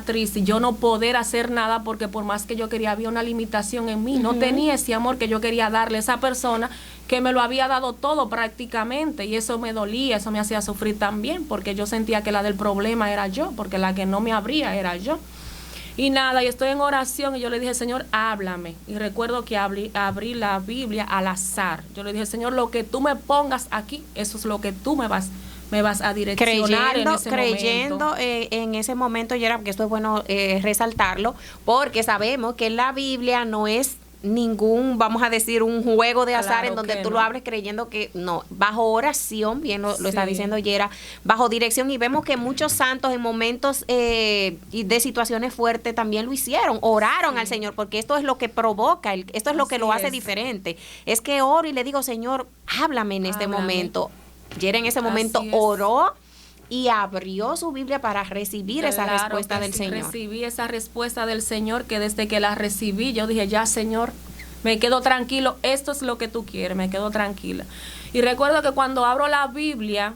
triste, y yo no poder hacer nada, porque por más que yo quería, había una limitación en mí, no tenía ese amor que yo quería darle a esa persona que me lo había dado todo prácticamente, y eso me dolía, eso me hacía sufrir también, porque yo sentía que la del problema era yo, porque la que no me abría era yo. Y nada, y estoy en oración y yo le dije, Señor, háblame. Y recuerdo que abrí la Biblia al azar. Yo le dije, Señor, lo que tú me pongas aquí, eso es lo que tú me vas a direccionar creyendo en ese momento, Yera, porque esto es bueno resaltarlo, porque sabemos que la Biblia no es ningún, vamos a decir, un juego de azar, Claro, en donde que tú no. lo abres creyendo que no, bajo oración, bien lo está Sí. diciendo Yera, bajo dirección, y vemos que muchos santos en momentos y de situaciones fuertes también lo hicieron, oraron al Señor, porque esto es lo que provoca, esto es lo que Así lo hace es. diferente, es que oro y le digo, Señor, háblame en este Háblame. momento. Yera en ese momento Así es. oró y abrió su Biblia para recibir esa Claro respuesta que del sí, Señor. recibí esa respuesta del Señor, que desde que la recibí, yo dije, ya, Señor, me quedo tranquilo, esto es lo que tú quieres, me quedo tranquila. Y recuerdo que cuando abro la Biblia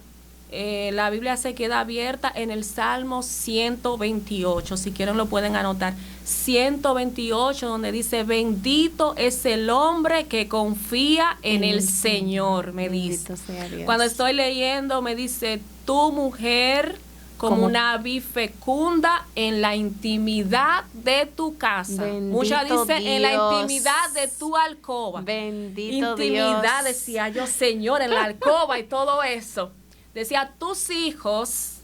se queda abierta en el Salmo 128, si quieren lo pueden anotar, 128, donde dice, bendito es el hombre que confía en el Señor, me dice. Bendito sea Dios. Cuando estoy leyendo, me dice, tu mujer como una vid fecunda en la intimidad de tu casa. Bendito Muchas dicen en la Dios. intimidad de tu alcoba. Bendito Intimidad, Dios. decía yo, Señor, en la alcoba y todo eso. Decía, tus hijos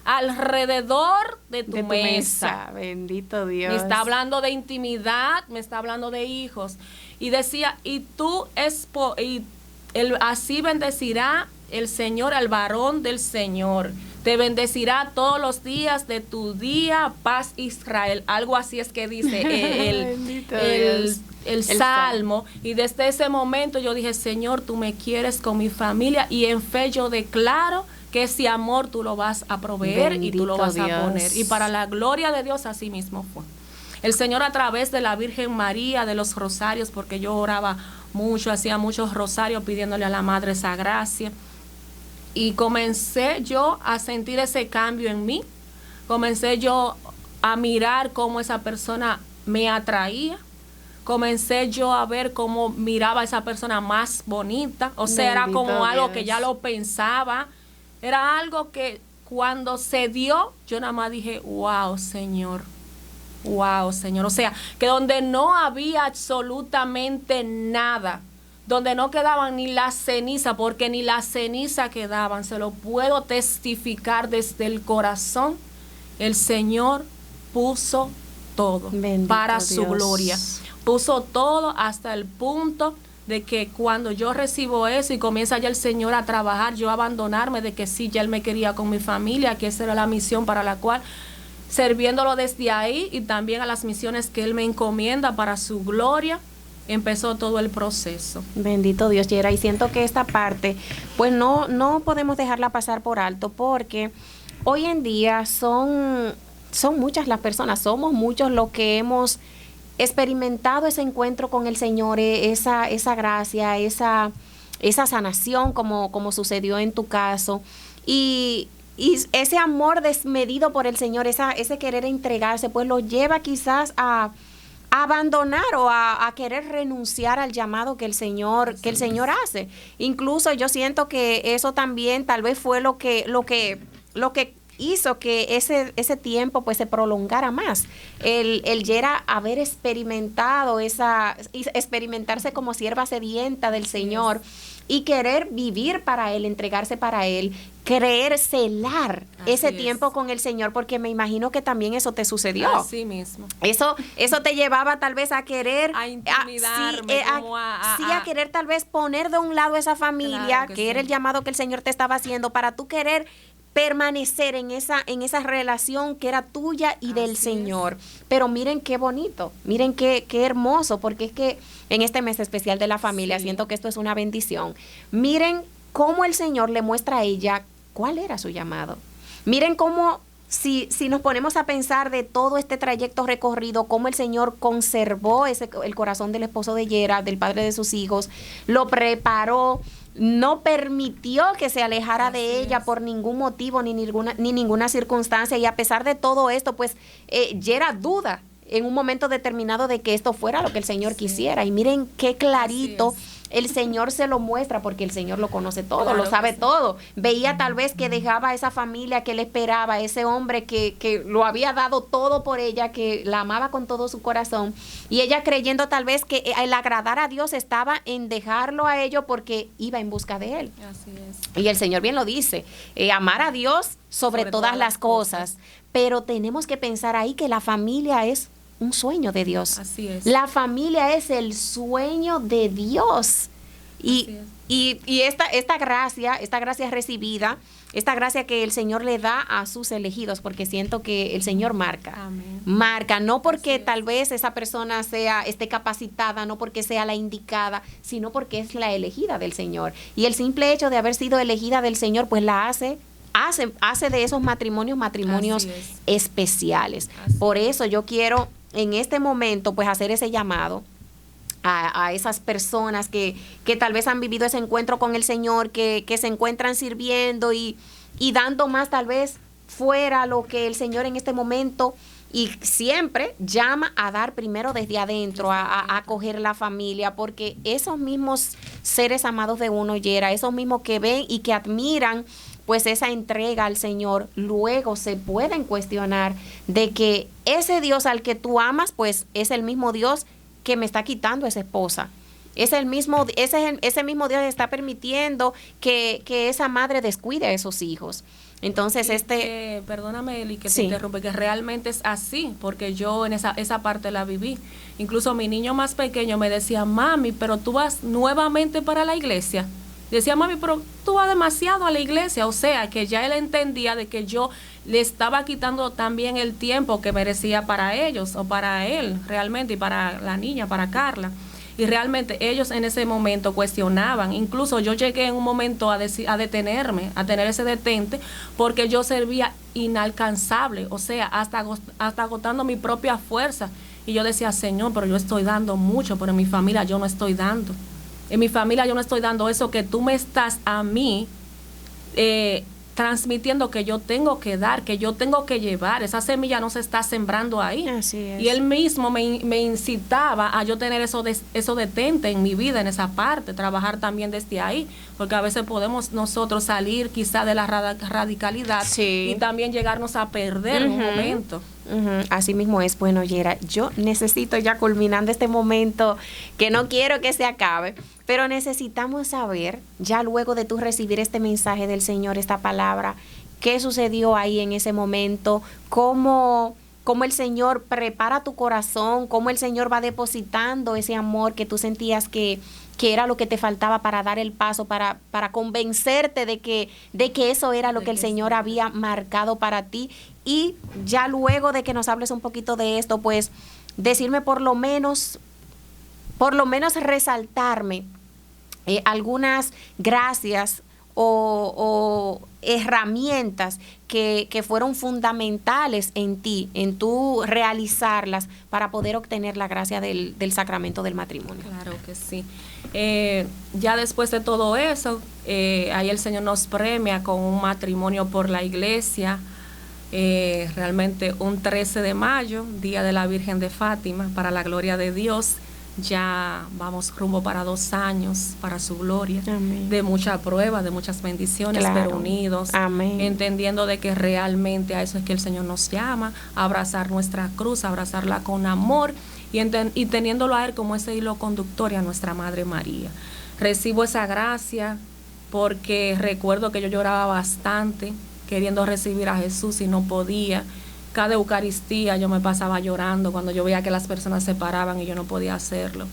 alrededor de tu mesa. Bendito Dios. Me está hablando de intimidad, me está hablando de hijos. Y decía, y tú así bendecirá el Señor al varón del Señor. Te bendecirá todos los días de tu día, paz Israel. Algo así es que dice Bendito Dios. el Salmo. Y desde ese momento yo dije, Señor, tú me quieres con mi familia, y en fe yo declaro que ese amor tú lo vas a proveer. Bendito, y tú lo vas Dios. a poner. Y para la gloria de Dios así mismo fue. El Señor, a través de la Virgen María, de los rosarios, porque yo oraba mucho, hacía muchos rosarios pidiéndole a la Madre esa gracia. Y comencé yo a sentir ese cambio en mí. Comencé yo a mirar cómo esa persona me atraía. Comencé yo a ver cómo miraba a esa persona más bonita. O sea, era Bendito como algo Dios. que ya lo pensaba. Era algo que cuando se dio, yo nada más dije, wow, Señor. Wow, Señor. O sea, que donde no había absolutamente nada, donde no quedaban ni la ceniza, porque ni la ceniza quedaban, se lo puedo testificar desde el corazón, el Señor puso todo. Bendito para su Dios. gloria. Puso todo hasta el punto de que cuando yo recibo eso y comienza ya el Señor a trabajar, yo a abandonarme de que sí, ya Él me quería con mi familia, que esa era la misión para la cual, sirviéndolo desde ahí, y también a las misiones que Él me encomienda para su gloria. empezó todo el proceso. Bendito Dios, Yera, y siento que esta parte, pues no podemos dejarla pasar por alto, porque hoy en día son muchas las personas, somos muchos los que hemos experimentado ese encuentro con el Señor, esa gracia, esa sanación como sucedió en tu caso, y ese amor desmedido por el Señor, ese querer entregarse, pues lo lleva quizás a abandonar o a querer renunciar al llamado que el Señor hace. Incluso yo siento que eso también tal vez fue lo que hizo que ese tiempo pues se prolongara más. El Yera haber experimentado experimentarse como sierva sedienta del Señor y querer vivir para Él, entregarse para Él, querer celar ese tiempo con el Señor, porque me imagino que también eso te sucedió. Así mismo. Eso te llevaba tal vez a querer a intimidarme, a querer tal vez poner de un lado esa familia, claro que era el llamado que el Señor te estaba haciendo, para tú querer permanecer en esa relación que era tuya y del Señor. Pero miren qué bonito, miren qué hermoso, porque es que en este mes especial de la familia siento que esto es una bendición. Miren cómo el Señor le muestra a ella cuál era su llamado. Miren cómo, si nos ponemos a pensar de todo este trayecto recorrido, cómo el Señor conservó el corazón del esposo de Yera, del padre de sus hijos, lo preparó, no permitió que se alejara de ella por ningún motivo ni ninguna circunstancia, y a pesar de todo esto, pues Yera duda en un momento determinado de que esto fuera lo que el Señor quisiera, y miren qué clarito el Señor se lo muestra, porque el Señor lo conoce todo, claro, lo sabe todo. Veía tal vez que dejaba a esa familia que le esperaba, ese hombre que lo había dado todo por ella, que la amaba con todo su corazón, y ella creyendo tal vez que el agradar a Dios estaba en dejarlo a ellos porque iba en busca de Él. Así es. Y el Señor bien lo dice, amar a Dios sobre todas las cosas, pero tenemos que pensar ahí que la familia es un sueño de Dios. Así es. La familia es el sueño de Dios. Y esta gracia recibida, esta gracia que el Señor le da a sus elegidos, porque siento que el Señor marca. Amén. Marca, no porque tal vez esa persona esté capacitada, no porque sea la indicada, sino porque es la elegida del Señor. Y el simple hecho de haber sido elegida del Señor, pues la hace de esos matrimonios especiales. Por eso yo quiero en este momento pues hacer ese llamado a esas personas que tal vez han vivido ese encuentro con el Señor, que se encuentran sirviendo y dando más tal vez fuera lo que el Señor en este momento, y siempre llama a dar primero desde adentro, a acoger la familia, porque esos mismos seres amados de uno, Yera, esos mismos que ven y que admiran pues esa entrega al Señor, luego se pueden cuestionar de que ese Dios al que tú amas, pues es el mismo Dios que me está quitando esa esposa. Ese mismo Dios está permitiendo que esa madre descuide a esos hijos. Entonces, perdóname, Eli, que te interrumpe, que realmente es así, porque yo en esa parte la viví. Incluso mi niño más pequeño me decía, mami, pero tú vas nuevamente para la iglesia. Decía, mami, pero tú vas demasiado a la iglesia. O sea, que ya él entendía de que yo le estaba quitando también el tiempo que merecía para ellos, o para él realmente, y para la niña, para Carla. Y realmente ellos en ese momento cuestionaban. Incluso yo llegué en un momento a detenerme, a tener ese detente, porque yo servía inalcanzable, o sea, hasta agotando mi propia fuerza. Y yo decía, Señor, pero yo estoy dando mucho, pero en mi familia yo no estoy dando. En mi familia yo no estoy dando eso que tú me estás a mí transmitiendo, que yo tengo que dar, que yo tengo que llevar. Esa semilla no se está sembrando ahí. Así es. Y él mismo me incitaba a yo tener eso detente en mi vida, en esa parte, trabajar también desde ahí, porque a veces podemos nosotros salir quizá de la radicalidad y también llegarnos a perder en un momento. Así mismo es. Bueno, Yera, yo necesito ya culminando este momento, que no quiero que se acabe, pero necesitamos saber, ya luego de tú recibir este mensaje del Señor, esta palabra, qué sucedió ahí en ese momento, cómo el Señor prepara tu corazón, cómo el Señor va depositando ese amor que tú sentías que era lo que te faltaba para dar el paso, para convencerte de que eso era lo que el Señor había marcado para ti. Y ya luego de que nos hables un poquito de esto, pues decirme por lo menos por lo menos resaltarme algunas gracias o herramientas que fueron fundamentales en ti, en tú realizarlas para poder obtener la gracia del sacramento del matrimonio. Claro que sí. Ya después de todo eso, ahí el Señor nos premia con un matrimonio por la iglesia, realmente un 13 de mayo, Día de la Virgen de Fátima, para la gloria de Dios. Ya vamos rumbo para 2 años para su gloria. Amén. De mucha prueba, de muchas bendiciones, claro, pero unidos. Amén. Entendiendo de que realmente a eso es que el Señor nos llama, a abrazar nuestra cruz, a abrazarla con amor y teniéndolo a Él como ese hilo conductor y a nuestra Madre María. Recibo esa gracia porque recuerdo que yo lloraba bastante queriendo recibir a Jesús y no podía. Cada Eucaristía yo me pasaba llorando cuando yo veía que las personas se paraban y yo no podía hacerlo.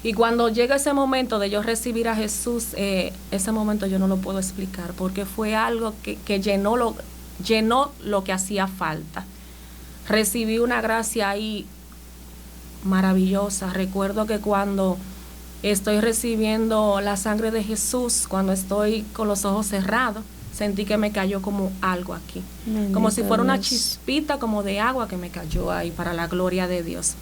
Y cuando llega ese momento de yo recibir a Jesús, ese momento yo no lo puedo explicar porque fue algo que llenó lo que hacía falta. Recibí una gracia ahí maravillosa. Recuerdo que cuando estoy recibiendo la sangre de Jesús, cuando estoy con los ojos cerrados, sentí que me cayó como algo aquí, bendito como si fuera una chispita como de agua que me cayó ahí para la gloria de Dios.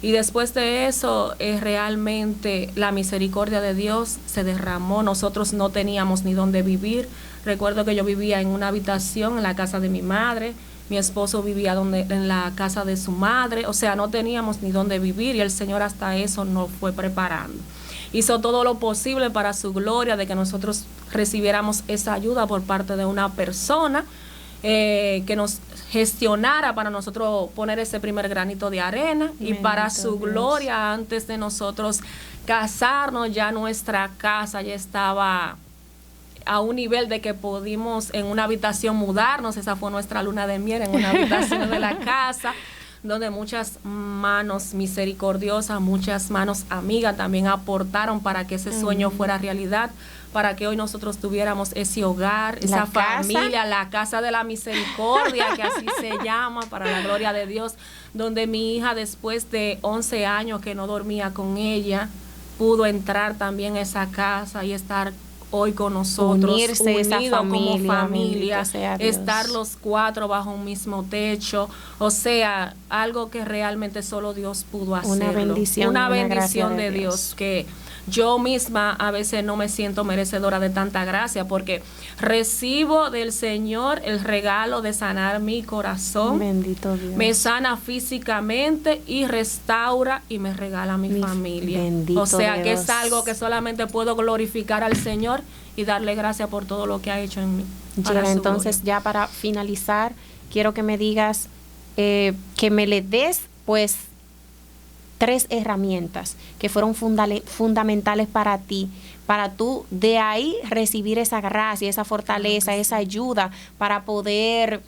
Y después de eso, realmente la misericordia de Dios se derramó. Nosotros no teníamos ni dónde vivir. Recuerdo que yo vivía en una habitación en la casa de mi madre, mi esposo vivía en la casa de su madre, o sea, no teníamos ni dónde vivir y el Señor hasta eso nos fue preparando. Hizo todo lo posible para su gloria, de que nosotros recibiéramos esa ayuda por parte de una persona que nos gestionara para nosotros poner ese primer granito de arena. Bendito y para su gloria, Dios. Antes de nosotros casarnos, ya nuestra casa ya estaba a un nivel de que pudimos en una habitación mudarnos. Esa fue nuestra luna de miel, en una habitación de la casa, donde muchas manos misericordiosas, muchas manos amigas también aportaron para que ese sueño fuera realidad, para que hoy nosotros tuviéramos ese hogar, esa familia, la casa de la misericordia, que así se llama, para la gloria de Dios, donde mi hija, después de 11 años que no dormía con ella, pudo entrar también a esa casa y estar hoy con nosotros, unirse esa familia, como familia, estar los 4 bajo un mismo techo, o sea, algo que realmente solo Dios pudo hacer. Una bendición de Dios, que yo misma a veces no me siento merecedora de tanta gracia, porque recibo del Señor el regalo de sanar mi corazón. Bendito Dios. Me sana físicamente y restaura y me regala mi familia. Bendito o sea, Dios. Que es algo que solamente puedo glorificar al Señor y darle gracias por todo lo que ha hecho en mí. Entonces, ya para finalizar, quiero que me digas, que me le des, pues, 3 herramientas que fueron fundamentales para ti, para tú de ahí recibir esa gracia, esa fortaleza, esa ayuda para poder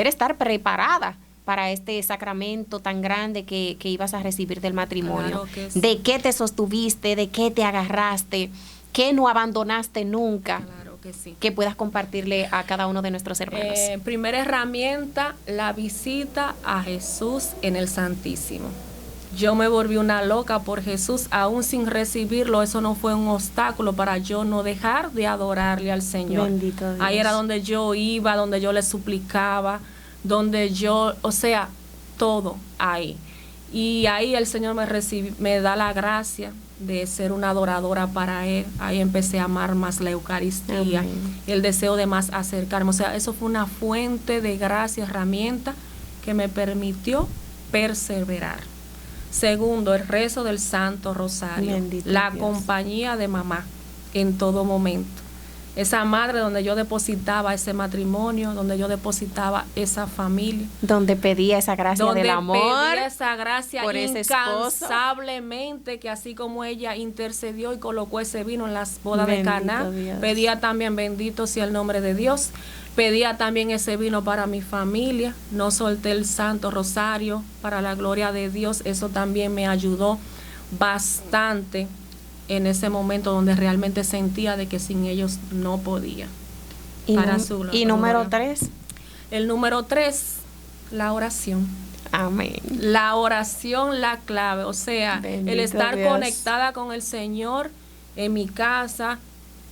estar preparada para este sacramento tan grande que ibas a recibir del matrimonio. Claro que sí. ¿De qué te sostuviste? ¿De qué te agarraste? ¿Qué no abandonaste nunca? Claro que sí. Que puedas compartirle a cada uno de nuestros hermanos. Primera herramienta, la visita a Jesús en el Santísimo. Yo me volví una loca por Jesús, aún sin recibirlo. Eso no fue un obstáculo para yo no dejar de adorarle al Señor. Bendito Dios. Ahí era donde yo iba, donde yo le suplicaba, donde yo, o sea, todo ahí. Y ahí el Señor me da la gracia de ser una adoradora para Él. Ahí empecé a amar más la Eucaristía, el deseo de más acercarme. O sea, eso fue una fuente de gracia, herramienta que me permitió perseverar. Segundo, el rezo del Santo Rosario. Bendito la Dios. Compañía de mamá en todo momento. Esa madre donde yo depositaba ese matrimonio, donde yo depositaba esa familia. Donde pedía esa gracia del amor. Donde pedía esa gracia por incansablemente, que así como ella intercedió y colocó ese vino en las bodas Bendito de Caná, Dios. pedía también, bendito sea el nombre de Dios, pedía también ese vino para mi familia. No solté el Santo Rosario para la gloria de Dios. Eso también me ayudó bastante en ese momento donde realmente sentía de que sin ellos no podía. Y número 3. El número 3, La oración. Amén. La oración, la clave. O sea, Bendito el estar Dios. conectada con el Señor en mi casa,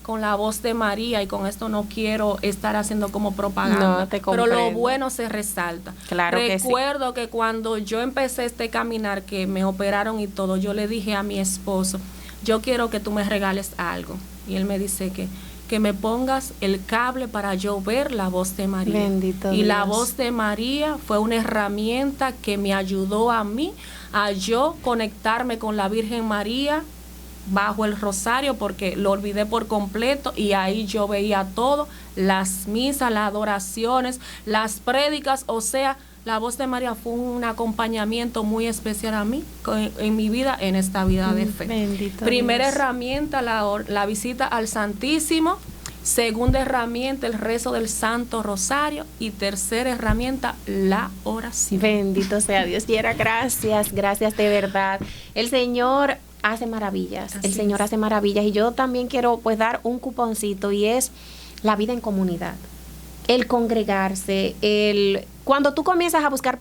con la voz de María, y con esto no quiero estar haciendo como propaganda, No, te pero lo comprendo. bueno se resalta. Claro que sí. Recuerdo que cuando yo empecé este caminar, que me operaron y todo, yo le dije a mi esposo, yo quiero que tú me regales algo. Y él me dice que me pongas el cable para yo ver la voz de María. Bendito y la Dios. voz de María fue una herramienta que me ayudó a mí a yo conectarme con la Virgen María bajo el rosario, porque lo olvidé por completo, y ahí yo veía todo, las misas, las adoraciones, las prédicas. O sea, la voz de María fue un acompañamiento muy especial a mí en mi vida, en esta vida de fe. Bendito Primera Dios. herramienta, la visita al Santísimo. Segunda herramienta, el rezo del Santo Rosario. Y tercera herramienta, la oración. Bendito sea Dios. Yera, gracias, gracias de verdad. El Señor hace maravillas, Así el Señor es. hace maravillas, y yo también quiero pues dar un cuponcito, y es la vida en comunidad, el congregarse, cuando tú comienzas a buscar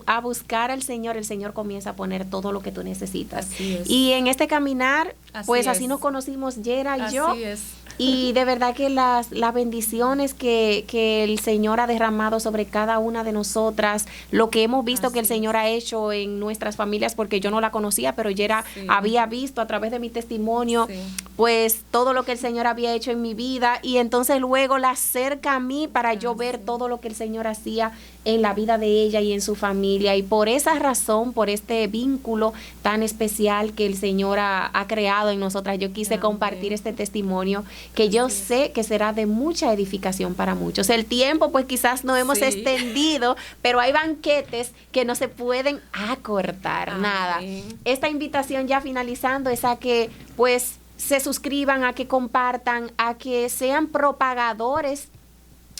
a buscar al Señor, el Señor comienza a poner todo lo que tú necesitas. Así es. Y en este caminar, pues así es. nos conocimos Yera y Así yo. es. Y de verdad que las bendiciones que el Señor ha derramado sobre cada una de nosotras, lo que hemos visto Así que el Señor es. ha hecho en nuestras familias, porque yo no la conocía, pero Yera Sí. había visto a través de mi testimonio, Sí. pues todo lo que el Señor había hecho en mi vida, y entonces luego la acerca a mí para yo ver todo lo que el Señor hacía en la vida de ella y en su familia. Y por esa razón, por este vínculo tan especial que el Señor ha creado en nosotras, yo quise Amén. compartir este testimonio, que yo sé que será de mucha edificación para muchos. El tiempo pues quizás no hemos Sí. extendido, pero hay banquetes que no se pueden acortar. Amén. Nada. Esta invitación, ya finalizando, es a que pues se suscriban, a que compartan, a que sean propagadores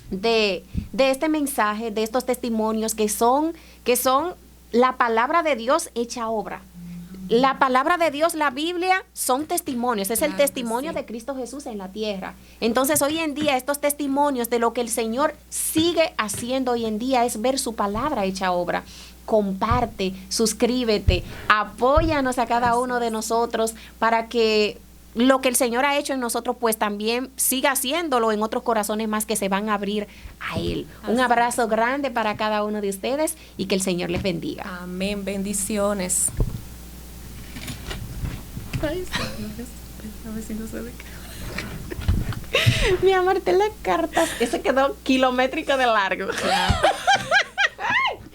de este mensaje, de estos testimonios que son la palabra de Dios hecha obra. La palabra de Dios, la Biblia, son testimonios. Es el Claro que testimonio sí. de Cristo Jesús en la tierra. Entonces, hoy en día, estos testimonios de lo que el Señor sigue haciendo hoy en día es ver su palabra hecha obra. Comparte, suscríbete, apóyanos a cada uno de nosotros para que lo que el Señor ha hecho en nosotros, pues también siga haciéndolo en otros corazones más que se van a abrir a Él. Un Así abrazo grande para cada uno de ustedes, y que el Señor les bendiga. Amén. Bendiciones. Ay, a ver si no se ve. Mi amor, te la cartas. Eso quedó kilométrico de largo. Ya.